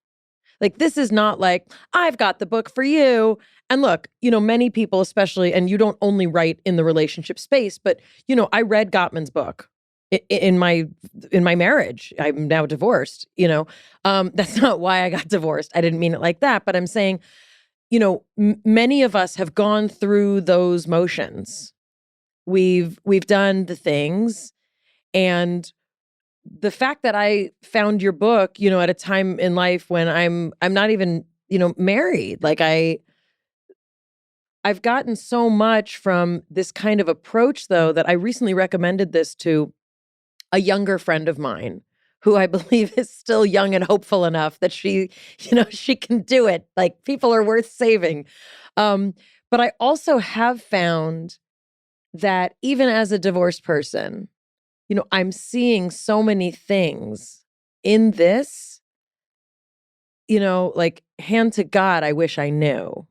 Like, this is not like, I've got the book for you. And look, you know, many people, especially, and you don't only write in the relationship space, but, you know, I read Gottman's book in my marriage. I'm now divorced, you know. That's not why I got divorced. I didn't mean it like that. But I'm saying, you know, many of us have gone through those motions. We've done the things, and the fact that I found your book, you know, at a time in life when I'm not even, you know, married. Like I've gotten so much from this kind of approach, though, that I recently recommended this to a younger friend of mine who I believe is still young and hopeful enough that she, you know, she can do it. Like, people are worth saving. But I also have found that even as a divorced person, you know, I'm seeing so many things in this, you know, like, hand to God, I wish I knew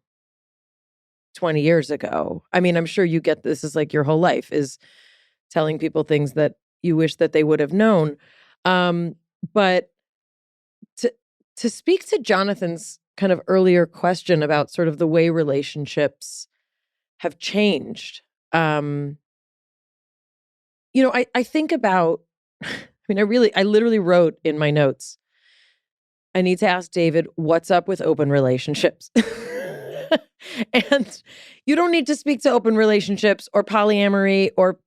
20 years ago. I mean, I'm sure you get this is like your whole life is telling people things that you wish that they would have known. But to speak to Jonathan's kind of earlier question about sort of the way relationships have changed, you know, I think about, I mean, I literally wrote in my notes, I need to ask David, what's up with open relationships? And you don't need to speak to open relationships or polyamory or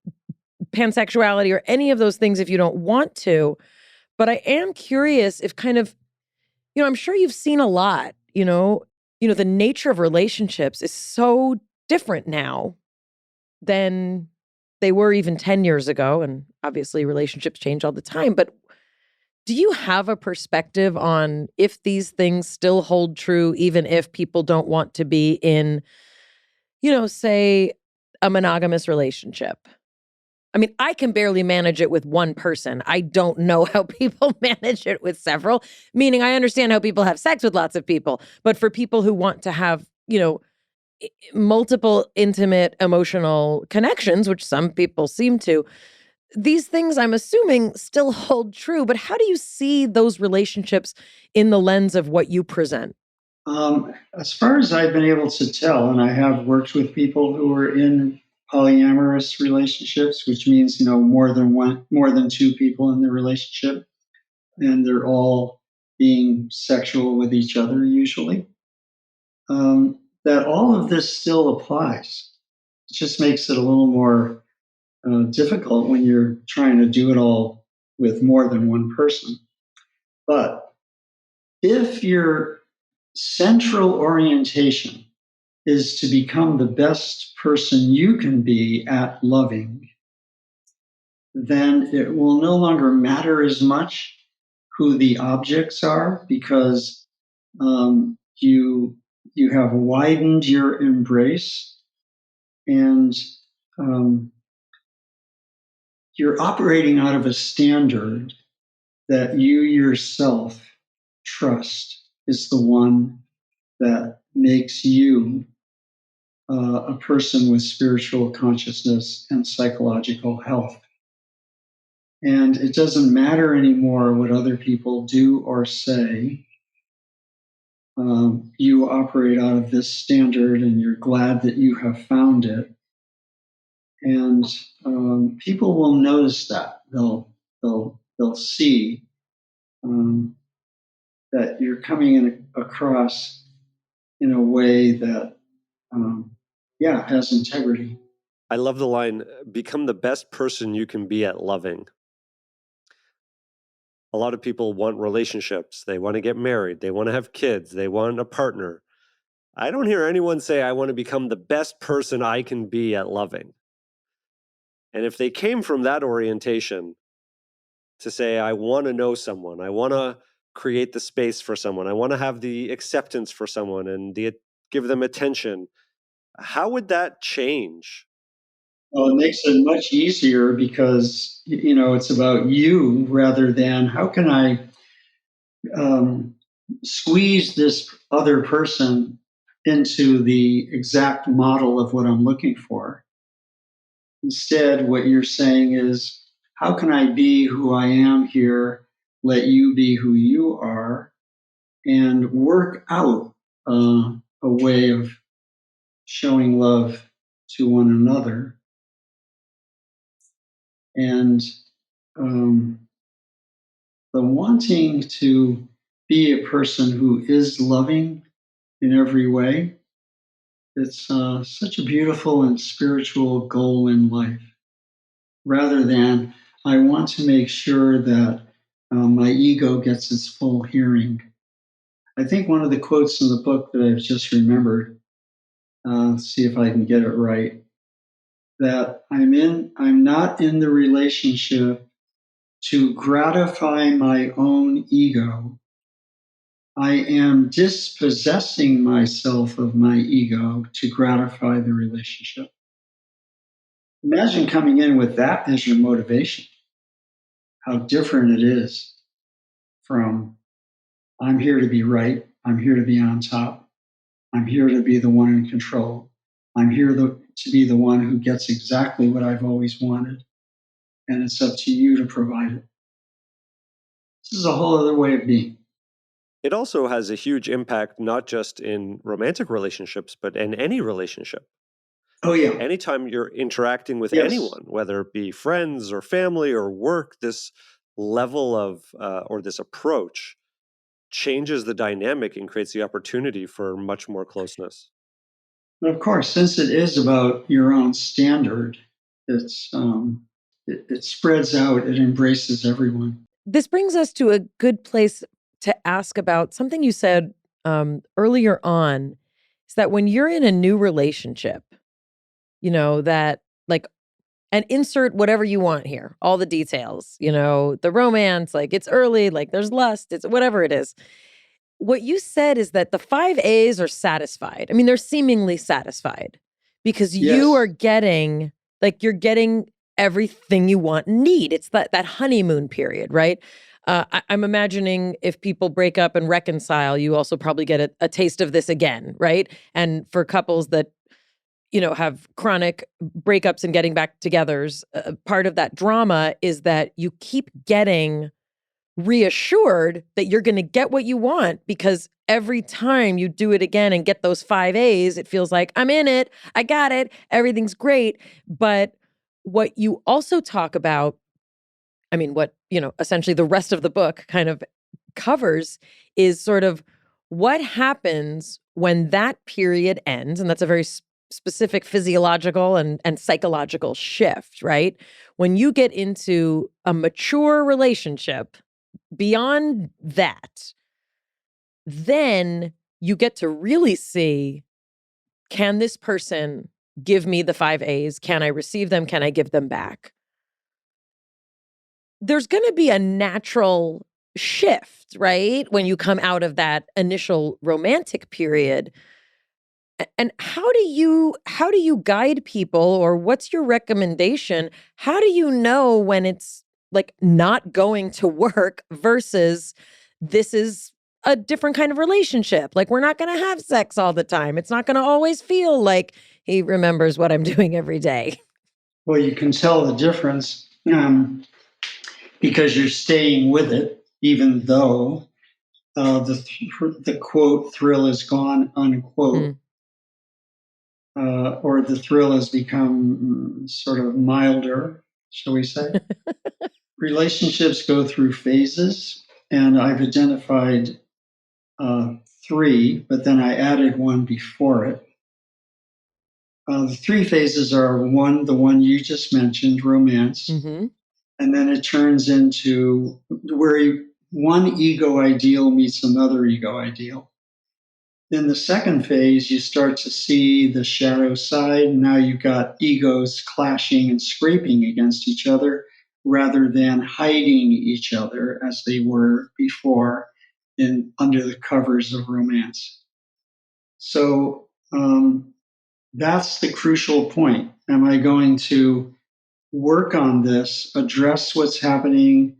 pansexuality or any of those things if you don't want to. But I am curious if kind of, you know, I'm sure you've seen a lot, you know, the nature of relationships is so different now than they were even 10 years ago. And obviously relationships change all the time. But do you have a perspective on if these things still hold true, even if people don't want to be in, you know, say a monogamous relationship? I mean, I can barely manage it with one person. I don't know how people manage it with several, meaning I understand how people have sex with lots of people. But for people who want to have, you know, multiple intimate emotional connections, which some people seem to, these things I'm assuming still hold true. But how do you see those relationships in the lens of what you present? As far as I've been able to tell, and I have worked with people who are in polyamorous relationships, which means, you know, more than 2 people in the relationship, and they're all being sexual with each other usually. That all of this still applies. It just makes it a little more difficult when you're trying to do it all with more than one person. But if your central orientation is to become the best person you can be at loving, then it will no longer matter as much who the objects are, because you have widened your embrace, and you're operating out of a standard that you yourself trust is the one that makes you a person with spiritual consciousness and psychological health. And it doesn't matter anymore what other people do or say. You operate out of this standard, and you're glad that you have found it. And people will notice that. They'll see that you're coming across in a way that has integrity. I love the line, become the best person you can be at loving. A lot of people want relationships. They want to get married. They want to have kids. They want a partner. I don't hear anyone say, I want to become the best person I can be at loving. And if they came from that orientation to say, I want to know someone, I want to create the space for someone, I want to have the acceptance for someone and give them attention, how would that change? Well, it makes it much easier because, it's about you rather than how can I squeeze this other person into the exact model of what I'm looking for. Instead, what you're saying is, how can I be who I am here, let you be who you are, and work out a way of showing love to one another. And the wanting to be a person who is loving in every way, it's such a beautiful and spiritual goal in life, rather than I want to make sure that my ego gets its full hearing. I think one of the quotes in the book that I've just remembered, see if I can get it right, that I'm not in the relationship to gratify my own ego. I am dispossessing myself of my ego to gratify the relationship. Imagine coming in with that as your motivation, how different it is from I'm here to be right, I'm here to be on top, I'm here to be the one in control, I'm here to be the one who gets exactly what I've always wanted, and it's up to you to provide it. This is a whole other way of being. It also has a huge impact, not just in romantic relationships, but in any relationship. Oh, yeah. Anytime you're interacting with Yes. anyone, whether it be friends or family or work, this level of or this approach changes the dynamic and creates the opportunity for much more closeness. Of course, since it is about your own standard, it's it spreads out, it embraces everyone. This brings us to a good place to ask about something you said earlier on, is that when you're in a new relationship, that like, and insert whatever you want here, all the details, the romance, like it's early, like there's lust, it's whatever it is. What you said is that the 5 A's are satisfied. I mean, they're seemingly satisfied because you are getting, you're getting everything you want and need. It's that honeymoon period, right? I'm imagining if people break up and reconcile, you also probably get a taste of this again, right? And for couples that have chronic breakups and getting back togethers, part of that drama is that you keep getting reassured that you're going to get what you want, because every time you do it again and get those 5 A's, it feels like I'm in it, I got it, everything's great. But what you also talk about, I mean, what, essentially the rest of the book kind of covers is sort of what happens when that period ends. And that's a very specific physiological and psychological shift, right? When you get into a mature relationship, beyond that, then you get to really see, can this person give me the 5 A's? Can I receive them? Can I give them back? There's going to be a natural shift, right? When you come out of that initial romantic period. And how do you guide people, or what's your recommendation? How do you know when it's like not going to work versus this is a different kind of relationship? Like, we're not going to have sex all the time. It's not going to always feel like he remembers what I'm doing every day. Well, you can tell the difference because you're staying with it, even though the quote thrill is gone, unquote. Or the thrill has become sort of milder, shall we say. Relationships go through phases, and I've identified 3, but then I added one before it. The three phases are one, the one you just mentioned, romance. Mm-hmm. And then it turns into where one ego ideal meets another ego ideal. In the second phase, you start to see the shadow side. Now you've got egos clashing and scraping against each other rather than hiding each other as they were before under the covers of romance. So that's the crucial point. Am I going to work on this, address what's happening,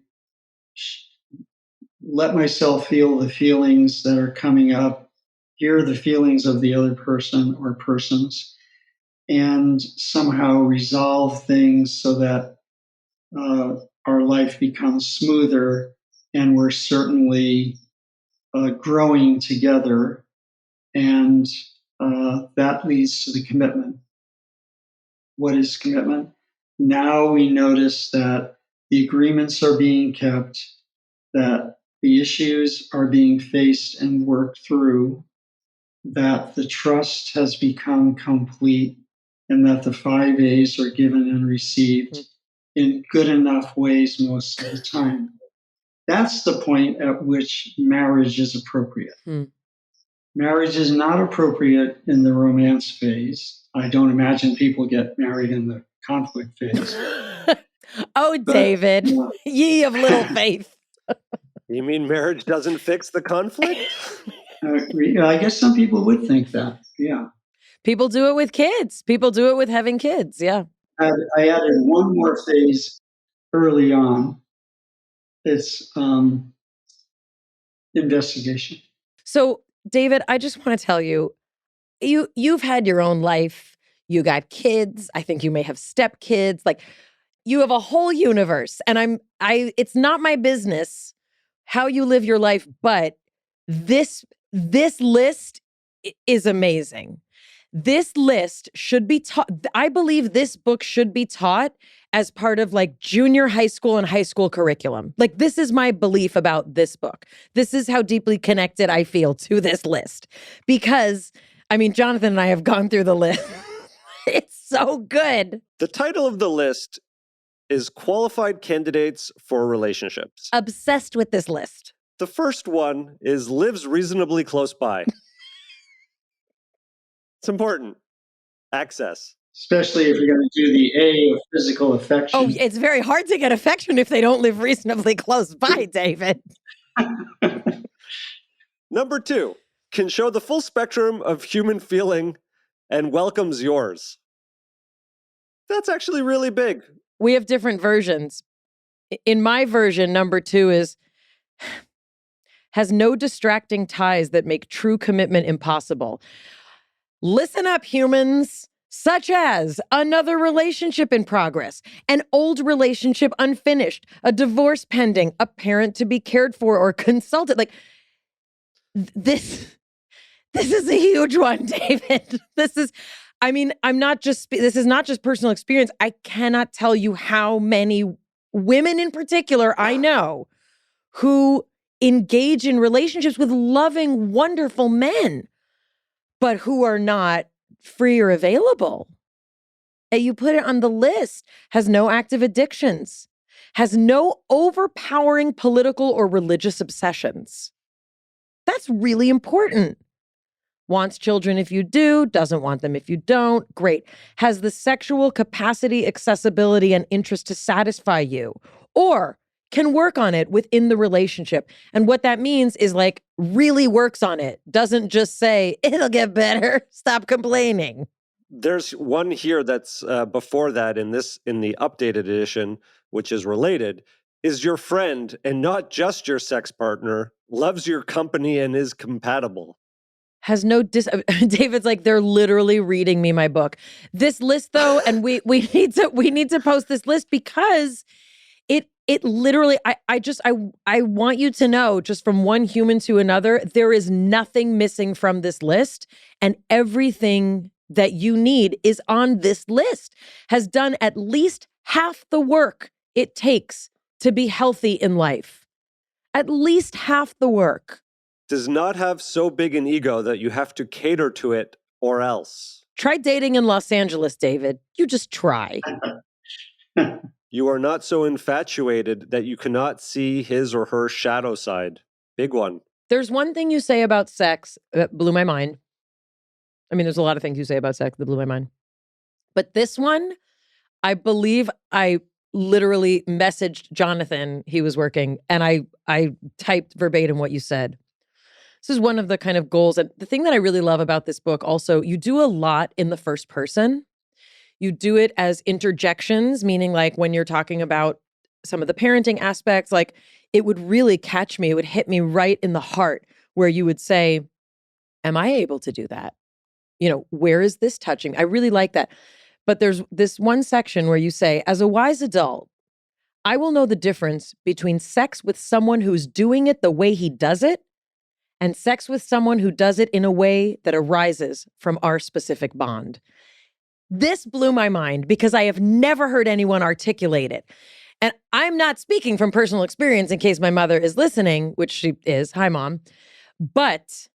let myself feel the feelings that are coming up, hear the feelings of the other person or persons, and somehow resolve things so that our life becomes smoother and we're certainly growing together. And that leads to the commitment. What is commitment? Now we notice that the agreements are being kept, that the issues are being faced and worked through, that the trust has become complete, and that the 5 A's are given and received in good enough ways most of the time. That's the point at which marriage is appropriate. Marriage is not appropriate in the romance phase. I don't imagine people get married in the conflict phase. Oh, David, ye of little faith. You mean marriage doesn't fix the conflict? I guess some people would think that, yeah. People do it with kids. People do it with having kids, yeah. I added one more phase early on. It's investigation. So, David, I just want to tell you, you've had your own life. You got kids. I think you may have stepkids. Like, you have a whole universe. And it's not my business how you live your life, but this list is amazing. This list should be taught. I believe this book should be taught as part of like junior high school and high school curriculum. Like, this is my belief about this book. This is how deeply connected I feel to this list. Because, I mean, Jonathan and I have gone through the list. It's so good. The title of the list is Qualified Candidates for Relationships. Obsessed with this list. The first one is lives reasonably close by. It's important. Access. Especially if you're going to do the A of physical affection. Oh, it's very hard to get affection if they don't live reasonably close by, David. Number 2, can show the full spectrum of human feeling and welcomes yours. That's actually really big. We have different versions. In my version, number 2 is has no distracting ties that make true commitment impossible. Listen up, humans. Such as another relationship in progress, an old relationship unfinished, a divorce pending, a parent to be cared for or consulted. Like, this is a huge one, David. This is not just personal experience. I cannot tell you how many women in particular I know who engage in relationships with loving, wonderful men, but who are not free or available. And you put it on the list, has no active addictions, has no overpowering political or religious obsessions. That's really important. Wants children if you do, doesn't want them if you don't. Great. Has the sexual capacity, accessibility, and interest to satisfy you, or can work on it within the relationship. And what that means is like really works on it. Doesn't just say, it'll get better. Stop complaining. There's one here that's before that in the updated edition, which is related, is your friend and not just your sex partner, loves your company and is compatible. Has no David's like, they're literally reading me my book. This list though, and we need to post this list because it literally, I want you to know, just from one human to another, there is nothing missing from this list, and everything that you need is on this list, has done at least half the work it takes to be healthy in life. At least half the work. Does not have so big an ego that you have to cater to it or else. Try dating in Los Angeles, David. You just try. You are not so infatuated that you cannot see his or her shadow side. Big one. There's one thing you say about sex that blew my mind. I mean, there's a lot of things you say about sex that blew my mind. But this one, I believe I literally messaged Jonathan, he was working, and I typed verbatim what you said. This is one of the kind of goals. And the thing that I really love about this book also, you do a lot in the first person. You do it as interjections, meaning like when you're talking about some of the parenting aspects, like it would really catch me. It would hit me right in the heart where you would say, am I able to do that? You know, where is this touching? I really like that. But there's this one section where you say, as a wise adult, I will know the difference between sex with someone who's doing it the way he does it and sex with someone who does it in a way that arises from our specific bond. This blew my mind because I have never heard anyone articulate it. And I'm not speaking from personal experience in case my mother is listening, which she is. Hi, Mom. But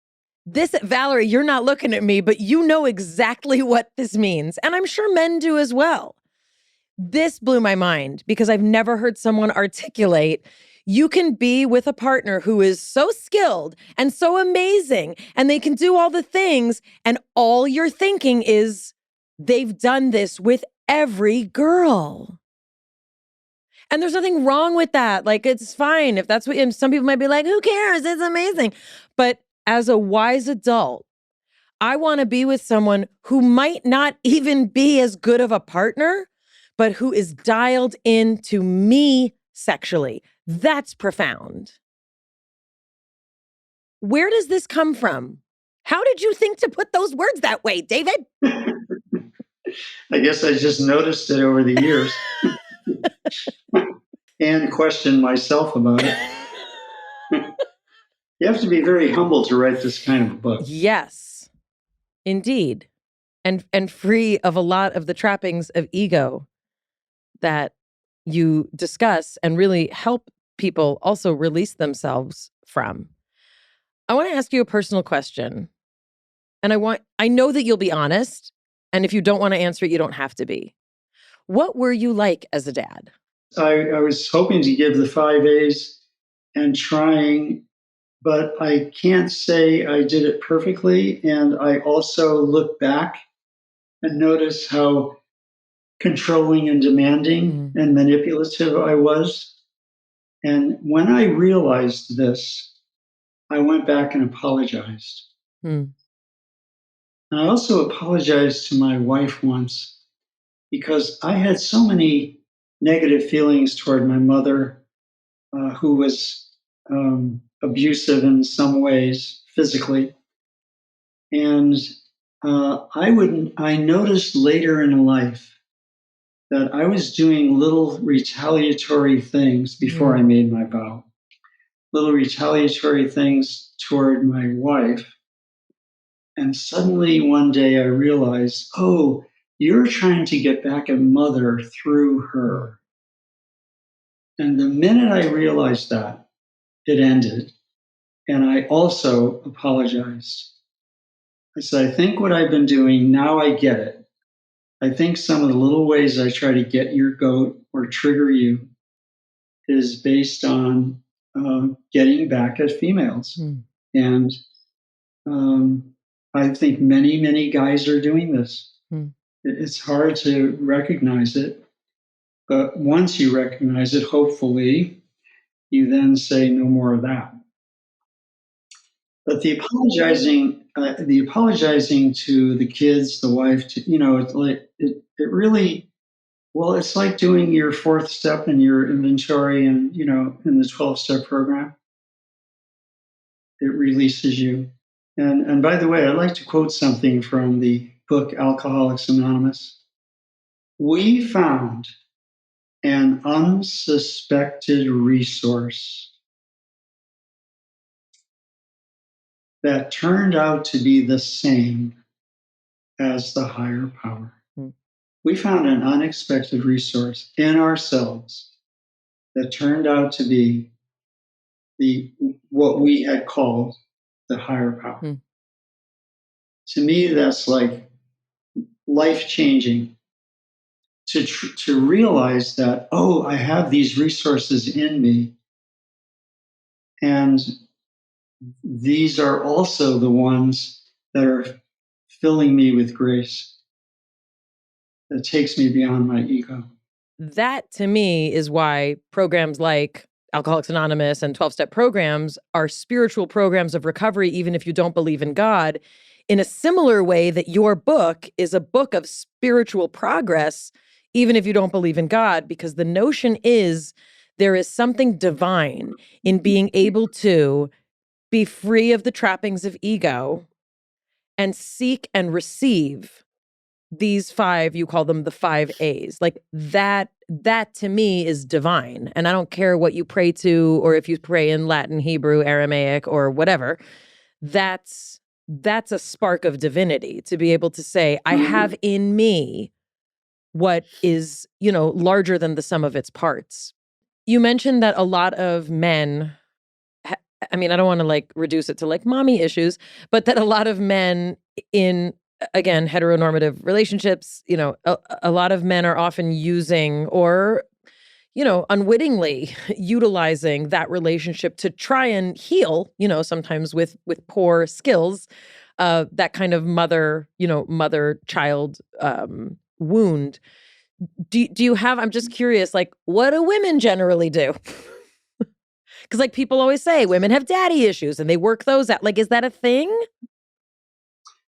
this, Valerie, you're not looking at me, but you know exactly what this means. And I'm sure men do as well. This blew my mind because I've never heard someone articulate, you can be with a partner who is so skilled and so amazing, and they can do all the things, and all you're thinking is, they've done this with every girl. And there's nothing wrong with that. Like, it's fine if that's what, and some people might be like, who cares? It's amazing. But as a wise adult, I want to be with someone who might not even be as good of a partner, but who is dialed into me sexually. That's profound. Where does this come from? How did you think to put those words that way, David? I guess I just noticed it over the years and questioned myself about it. You have to be very humble to write this kind of book. Yes, indeed. And free of a lot of the trappings of ego that you discuss and really help people also release themselves from. I want to ask you a personal question. And I know that you'll be honest. And if you don't want to answer it, you don't have to be. What were you like as a dad? I was hoping to give the 5 A's and trying, but I can't say I did it perfectly. And I also look back and notice how controlling and demanding and manipulative I was. And when I realized this, I went back and apologized. And I also apologized to my wife once because I had so many negative feelings toward my mother, who was abusive in some ways physically. And I noticed later in life that I was doing little retaliatory things before I made my vow, little retaliatory things toward my wife. And suddenly one day I realized, oh, you're trying to get back at mother through her. And the minute I realized that, it ended. And I also apologized. I said, I think what I've been doing, now I get it. I think some of the little ways I try to get your goat or trigger you is based on getting back at females. And I think many, many guys are doing this. It's hard to recognize it. But once you recognize it, hopefully, you then say no more of that. But the apologizing to the kids, the wife, it's like it really, well, it's like doing your 4th step in your inventory and, in the 12-step program. It releases you. And by the way, I'd like to quote something from the book Alcoholics Anonymous. We found an unsuspected resource that turned out to be the same as the higher power. We found an unexpected resource in ourselves that turned out to be what we had called the higher power. To me, that's like life-changing to realize that, oh, I have these resources in me. And these are also the ones that are filling me with grace that takes me beyond my ego. That to me is why programs like Alcoholics Anonymous and 12-step programs are spiritual programs of recovery, even if you don't believe in God, in a similar way that your book is a book of spiritual progress, even if you don't believe in God, because the notion is there is something divine in being able to be free of the trappings of ego and seek and receive these 5, you call them the 5 A's. Like that to me is divine. And I don't care what you pray to, or if you pray in Latin, Hebrew, Aramaic, or whatever. That's a spark of divinity to be able to say, I have in me what is, larger than the sum of its parts. You mentioned that a lot of men, I mean, I don't want to like reduce it to like mommy issues, but that a lot of men in, again, heteronormative relationships, a lot of men are often using or, unwittingly utilizing that relationship to try and heal, sometimes with poor skills, that kind of mother-child wound. Do you have, I'm just curious, like, what do women generally do? Because like people always say, women have daddy issues and they work those out. Like, is that a thing?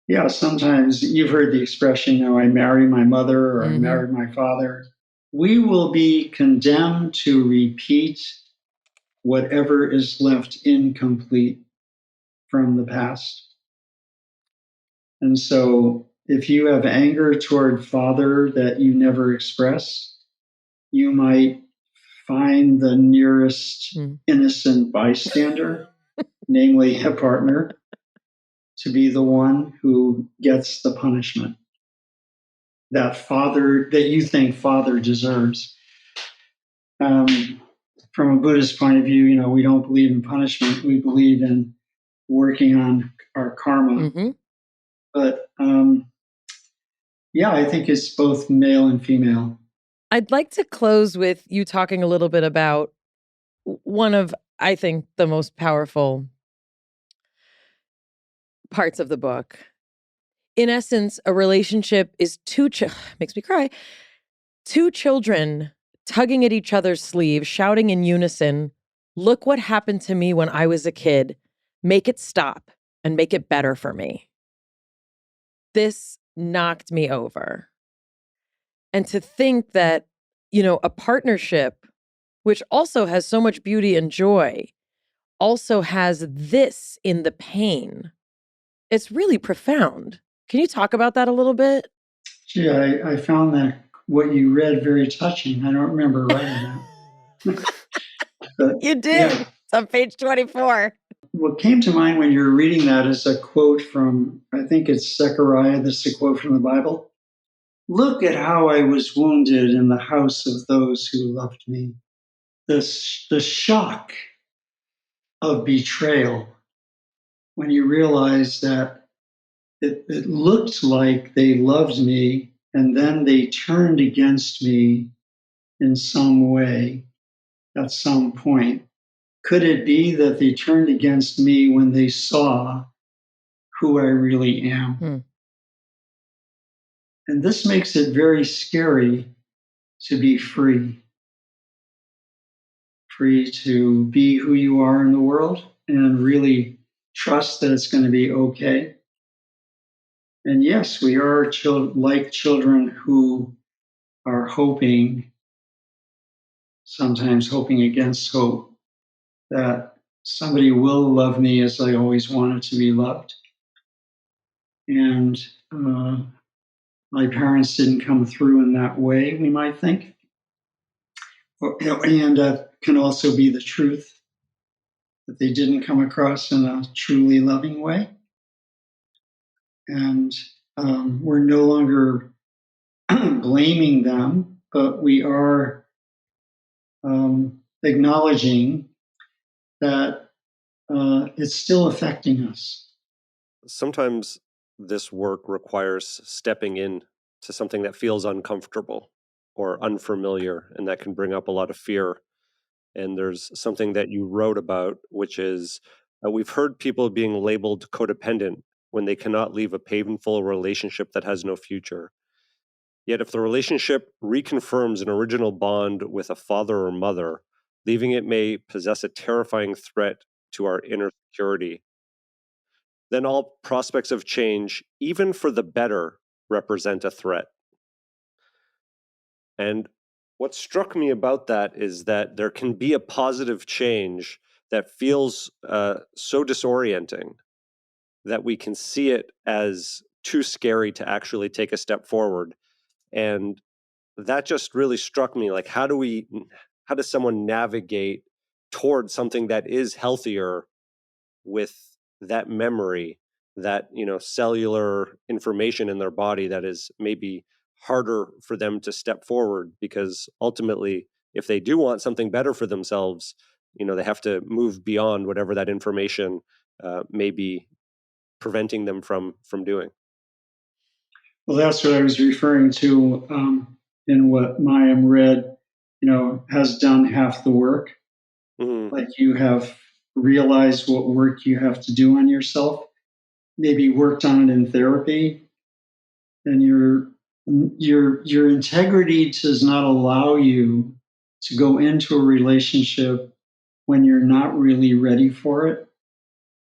Yeah, sometimes you've heard the expression, I marry my mother or I married my father. We will be condemned to repeat whatever is left incomplete from the past. And so if you have anger toward father that you never express, you might find the nearest innocent bystander, namely a partner, to be the one who gets the punishment that you think father deserves. From a Buddhist point of view, we don't believe in punishment. We believe in working on our karma. But I think it's both male and female. I'd like to close with you talking a little bit about one of, I think, the most powerful parts of the book. In essence, a relationship is makes me cry. 2 children tugging at each other's sleeves, shouting in unison, "Look what happened to me when I was a kid. Make it stop and make it better for me." This knocked me over. And to think that, a partnership, which also has so much beauty and joy, also has this in the pain. It's really profound. Can you talk about that a little bit? Gee, I found that what you read very touching. I don't remember writing that. But, you did. Yeah. It's on page 24. What came to mind when you were reading that is a quote from, I think it's Zechariah. This is a quote from the Bible. Look at how I was wounded in the house of those who loved me. The shock of betrayal when you realize that it looked like they loved me and then they turned against me in some way at some point. Could it be that they turned against me when they saw who I really am? And this makes it very scary to be free to be who you are in the world and really trust that it's going to be okay. And yes, we are like children who are hoping, sometimes hoping against hope, that somebody will love me as I always wanted to be loved. And my parents didn't come through in that way, we might think. And that can also be the truth, that they didn't come across in a truly loving way. And we're no longer blaming them, but we are acknowledging that it's still affecting us. Sometimes this work requires stepping in to something that feels uncomfortable or unfamiliar, and that can bring up a lot of fear. And there's something that you wrote about, which is we've heard people being labeled codependent when they cannot leave a painful relationship that has no future. Yet if the relationship reconfirms an original bond with a father or mother, leaving it may possess a terrifying threat to our inner security. Then all prospects of change, even for the better, represent a threat. And what struck me about that is that there can be a positive change that feels so disorienting that we can see it as too scary to actually take a step forward. And that just really struck me. Like, how does someone navigate towards something that is healthier with that memory, that, cellular information in their body that is maybe harder for them to step forward, because ultimately, if they do want something better for themselves, they have to move beyond whatever that information may be preventing them from doing. Well, that's what I was referring to in what Mayim read, has done half the work. Mm-hmm. Like, you have realized what work you have to do on yourself, maybe worked on it in therapy, and your integrity does not allow you to go into a relationship when you're not really ready for it.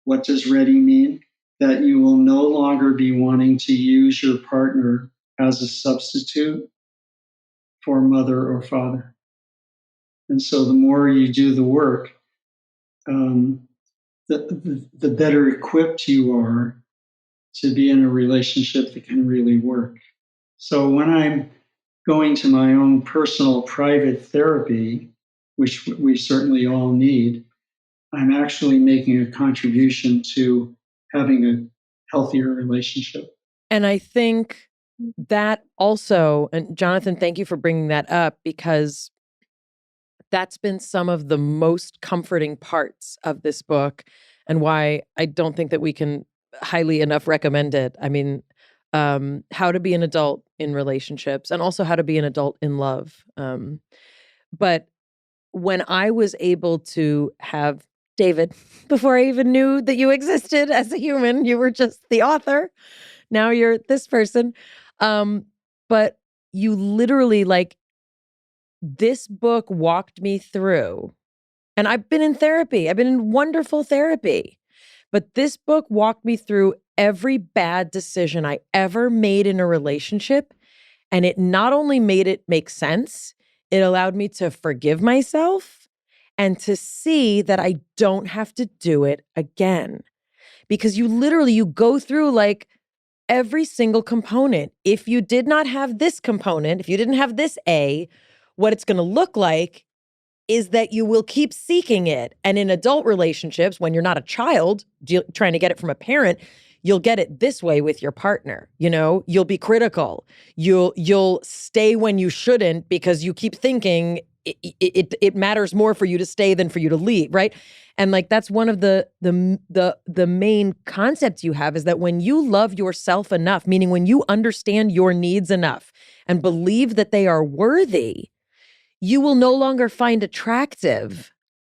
What does ready mean? That you will no longer be wanting to use your partner as a substitute for mother or father. And so the more you do the work, the better equipped you are to be in a relationship that can really work. So when I'm going to my own personal private therapy, which we certainly all need, I'm actually making a contribution to having a healthier relationship. And I think that also, and Jonathan, thank you for bringing that up, because that's been some of the most comforting parts of this book, and why I don't think that we can highly enough recommend it. I mean, how to be an adult in relationships, and also how to be an adult in love. But when I was able to have David, before I even knew that you existed as a human, you were just the author. Now you're this person. But you literally, like, this book walked me through, and I've been in therapy. I've been in wonderful therapy. But this book walked me through every bad decision I ever made in a relationship. And it not only made it make sense, it allowed me to forgive myself and to see that I don't have to do it again. Because you go through, like, every single component. If you did not have this component, if you didn't have this A, what it's going to look like is that you will keep seeking it. And in adult relationships, when you're not a child trying to get it from a parent, you'll get it this way with your partner. You'll be critical. You'll stay when you shouldn't, because you keep thinking it matters more for you to stay than for you to leave, right? And, like, that's one of the main concepts you have, is that when you love yourself enough, meaning when you understand your needs enough and believe that they are worthy, you will no longer find attractive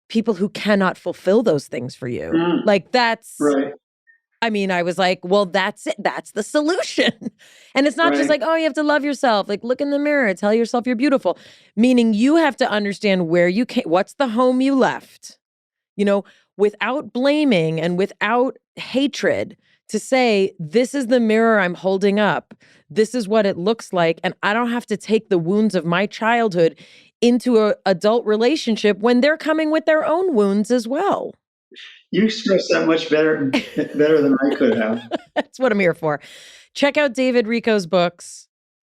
people who cannot fulfill those things for you. Like, that's right. I mean, I was like, well, that's it. That's the solution. And it's not just like, oh, you have to love yourself. Like, look in the mirror, tell yourself you're beautiful. Meaning you have to understand where you came, what's the home you left, without blaming and without hatred, to say, this is the mirror I'm holding up. This is what it looks like. And I don't have to take the wounds of my childhood into an adult relationship when they're coming with their own wounds as well. You expressed that much better than I could have. That's what I'm here for. Check out David Rico's books,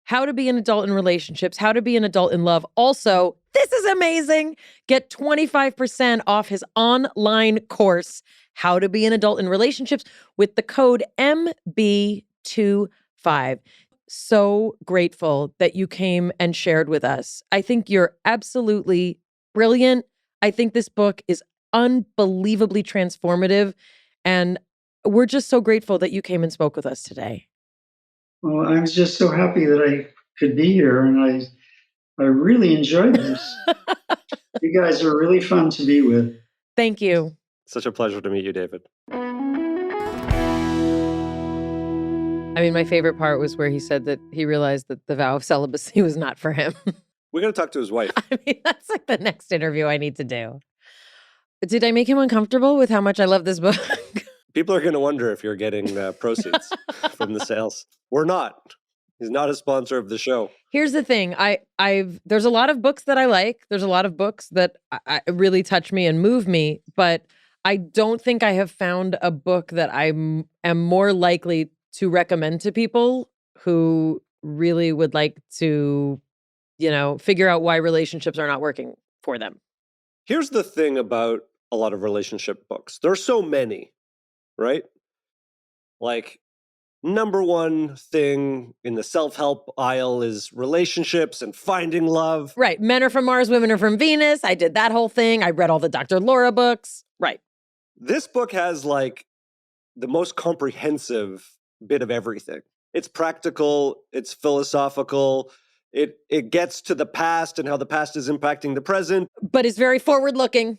How to Be an Adult in Relationships, How to Be an Adult in Love. Also, this is amazing. Get 25% off his online course, How to Be an Adult in Relationships, with the code MB25. So grateful that you came and shared with us. I think you're absolutely brilliant. I think this book is unbelievably transformative. And we're just so grateful that you came and spoke with us today. Well, I'm just so happy that I could be here, and I really enjoyed this. You guys are really fun to be with. Thank you. Such a pleasure to meet you, David. I mean, my favorite part was where he said that he realized that the vow of celibacy was not for him. We got to talk to his wife. I mean, that's like the next interview I need to do. Did I make him uncomfortable with how much I love this book? People are going to wonder if you're getting proceeds from the sales. We're not. He's not a sponsor of the show. Here's the thing. There's a lot of books that I like. There's a lot of books that I really touch me and move me, but I don't think I have found a book that I am more likely to recommend to people who really would like to, figure out why relationships are not working for them. Here's the thing about a lot of relationship books. There's so many, right? Like, number one thing in the self-help aisle is relationships and finding love. Right. Men are from Mars, women are from Venus. I did that whole thing. I read all the Dr. Laura books. Right. This book has like the most comprehensive bit of everything. It's practical, it's philosophical, it gets to the past and how the past is impacting the present. But it's very forward-looking.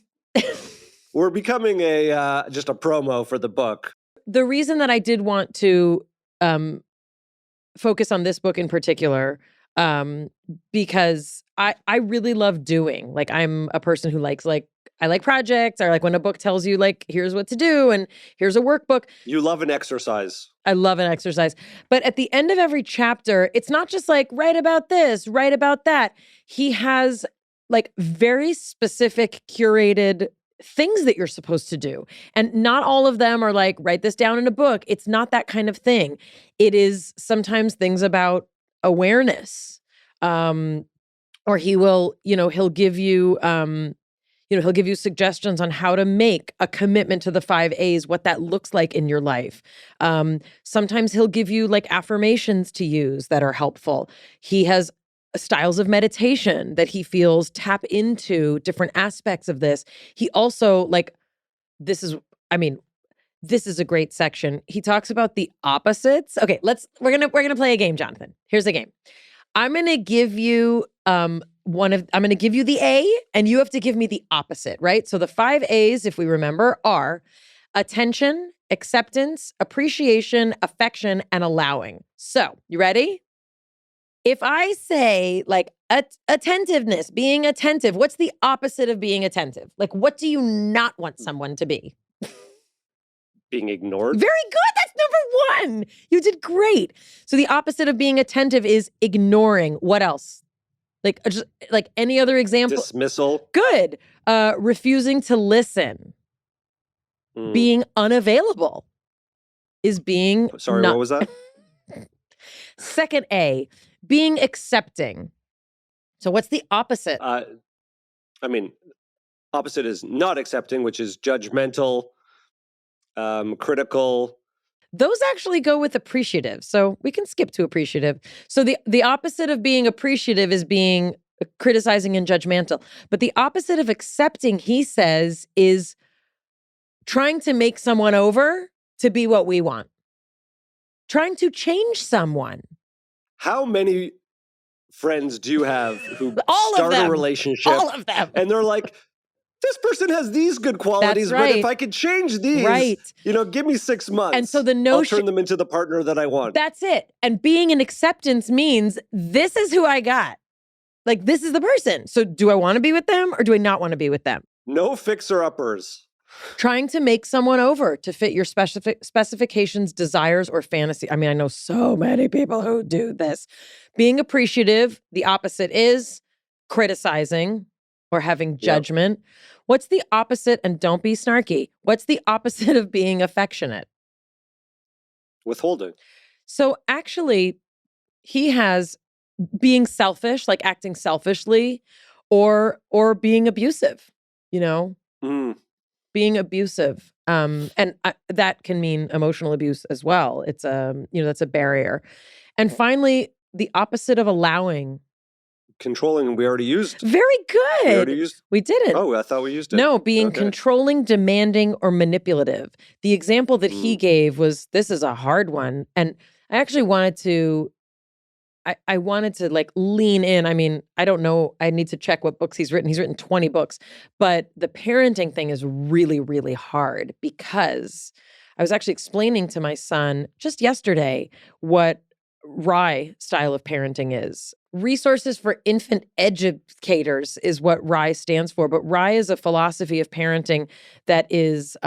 We're becoming just a promo for the book. The reason that I did want to focus on this book in particular, because I really love doing. Like, I'm a person who I like projects. I like when a book tells you, like, here's what to do and here's a workbook. You love an exercise. I love an exercise. But at the end of every chapter, it's not just like, write about this, write about that. He has like very specific curated things that you're supposed to do. And not all of them are like, write this down in a book. It's not that kind of thing. It is sometimes things about awareness. Or he will, he'll give you, he'll give you suggestions on how to make a commitment to the 5 A's, what that looks like in your life. Sometimes he'll give you like affirmations to use that are helpful. He has styles of meditation that he feels tap into different aspects of this. He also this is a great section. He talks about the opposites. Okay, we're gonna play a game, Jonathan. Here's a game. I'm gonna give you I'm gonna give you the A and you have to give me the opposite, right? So the 5 A's, if we remember, are attention, acceptance, appreciation, affection, and allowing. So, you ready? If I say like attentiveness, being attentive, what's the opposite of being attentive? Like, what do you not want someone to be? Being ignored. Very good. That's number 1. You did great. So the opposite of being attentive is ignoring. What else? Just like any other example? Dismissal. Good. Refusing to listen. Being unavailable is being. Sorry, what was that? Second A, being accepting. So what's the opposite? Opposite is not accepting, which is judgmental, critical. Those actually go with appreciative. So we can skip to appreciative. So the opposite of being appreciative is being criticizing and judgmental. But the opposite of accepting, he says, is trying to make someone over to be what we want. Trying to change someone. How many friends do you have who All start of them. a relationship? All of them. And they're like, this person has these good qualities, That's right. but if I could change these, right. Give me 6 months. And so the notion, I'll turn them into the partner that I want. That's it. And being in acceptance means this is who I got. Like, this is the person. So do I want to be with them or do I not want to be with them? No fixer-uppers. Trying to make someone over to fit your specifications, desires, or fantasy. I mean, I know so many people who do this. Being appreciative, the opposite is criticizing or having judgment. Yep. What's the opposite? And don't be snarky. What's the opposite of being affectionate? Withholding. So actually, he has being selfish, like acting selfishly, or being abusive, being abusive. And that can mean emotional abuse as well. It's that's a barrier. And finally, the opposite of allowing. Controlling, we already used. Very good. We didn't. Oh, I thought we used it. No, being controlling, demanding, or manipulative. The example that he gave was, this is a hard one. And I actually wanted to I wanted to like lean in. I mean, I don't know. I need to check what books he's written. He's written 20 books, but the parenting thing is really, really hard because I was actually explaining to my son just yesterday what RIE style of parenting is. Resources for Infant Educators is what RIE stands for, but RIE is a philosophy of parenting that is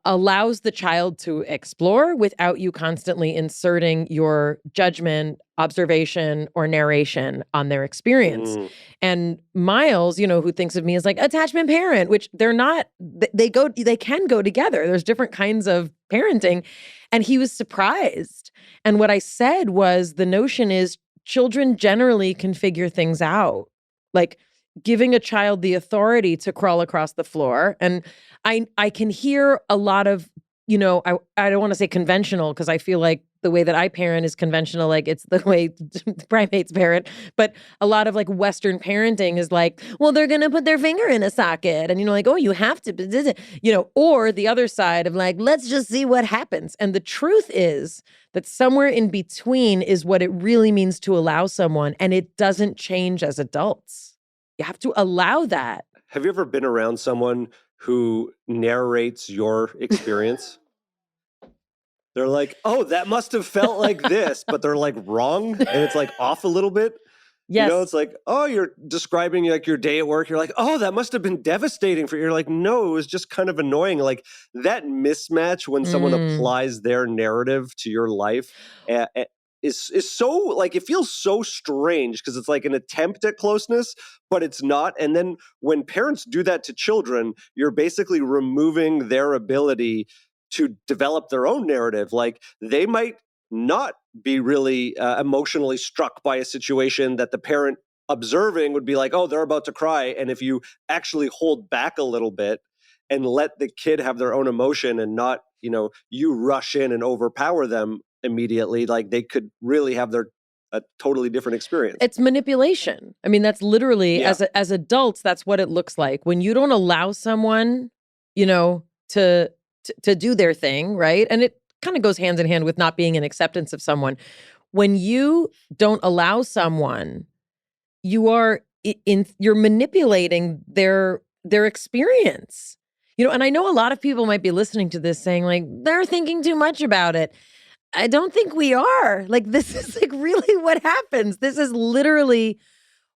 allows the child to explore without you constantly inserting your judgment, observation, or narration on their experience. And Miles, who thinks of me as like attachment parent, which they're not, they can go together. There's different kinds of parenting. And he was surprised. And what I said was the notion is children generally can figure things out. Like giving a child the authority to crawl across the floor. And I can hear a lot of, I don't want to say conventional because I feel like the way that I parent is conventional, like it's the way primates parent. But a lot of like Western parenting is like, well, they're going to put their finger in a socket. And, like, oh, you have to, or the other side of like, let's just see what happens. And the truth is that somewhere in between is what it really means to allow someone. And it doesn't change as adults. You have to allow that. Have you ever been around someone who narrates your experience? They're like, oh, that must have felt like this, but they're like wrong. And it's like off a little bit. Yes. It's like, oh, you're describing like your day at work. You're like, oh, that must have been devastating for you. You're like, no, it was just kind of annoying. Like that mismatch when someone applies their narrative to your life is so like, it feels so strange because it's like an attempt at closeness, but it's not. And then when parents do that to children, you're basically removing their ability to develop their own narrative. Like they might not be really emotionally struck by a situation that the parent observing would be like, oh, they're about to cry. And if you actually hold back a little bit and let the kid have their own emotion and not, you rush in and overpower them immediately, like they could really have a totally different experience. It's manipulation. I mean, that's literally, as adults, that's what it looks like. When you don't allow someone, to do their thing, right? And it kind of goes hand in hand with not being an acceptance of someone. When you don't allow someone, you're manipulating their experience. And I know a lot of people might be listening to this saying like, they're thinking too much about it. I don't think we are. Like, this is like really what happens. This is literally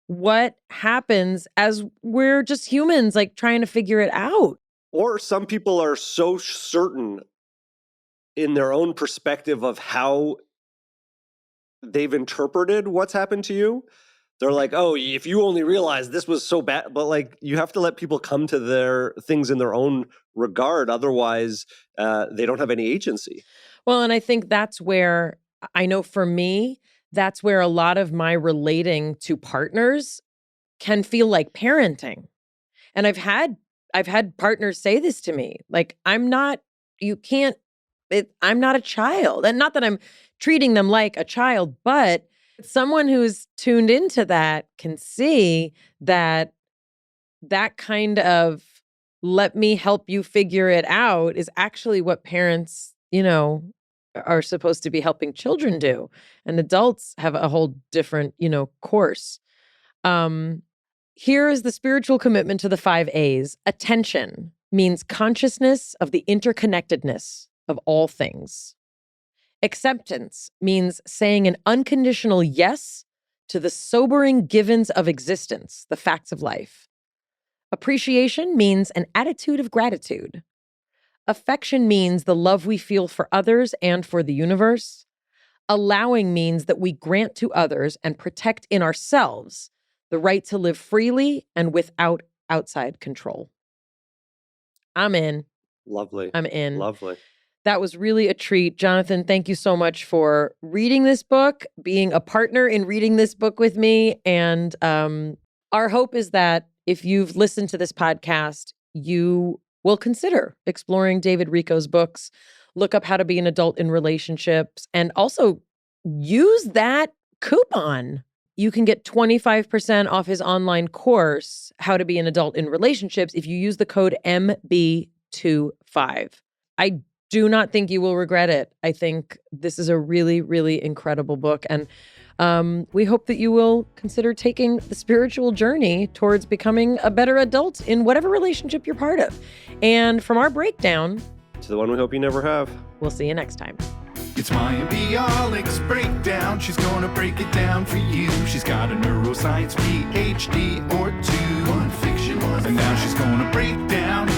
what happens as we're just humans, like trying to figure it out. Or some people are so certain in their own perspective of how they've interpreted what's happened to you. They're like, oh, if you only realize this was so bad, but like you have to let people come to their things in their own regard. Otherwise, they don't have any agency. Well, and I think that's where, I know for me, that's where a lot of my relating to partners can feel like parenting. And I've had partners say this to me, like, I'm not a child. And not that I'm treating them like a child, but someone who's tuned into that can see that kind of let me help you figure it out is actually what parents, are supposed to be helping children do. And adults have a whole different, course. Here is the spiritual commitment to the 5 A's. Attention means consciousness of the interconnectedness of all things. Acceptance means saying an unconditional yes to the sobering givens of existence, the facts of life. Appreciation means an attitude of gratitude. Affection means the love we feel for others and for the universe. Allowing means that we grant to others and protect in ourselves the right to live freely and without outside control. I'm in. Lovely. I'm in. Lovely. That was really a treat. Jonathan, thank you so much for reading this book, being a partner in reading this book with me. And our hope is that if you've listened to this podcast, you will consider exploring David Rico's books, look up How to Be an Adult in Relationships, and also use that coupon. You can get 25% off his online course, How to Be an Adult in Relationships, if you use the code MB25. I do not think you will regret it. I think this is a really, really incredible book. And we hope that you will consider taking the spiritual journey towards becoming a better adult in whatever relationship you're part of. And from our breakdown to the one we hope you never have. We'll see you next time. It's Mayim Bialik's breakdown. She's gonna break it down for you. She's got a neuroscience PhD or two. One fiction, one and now she's gonna break down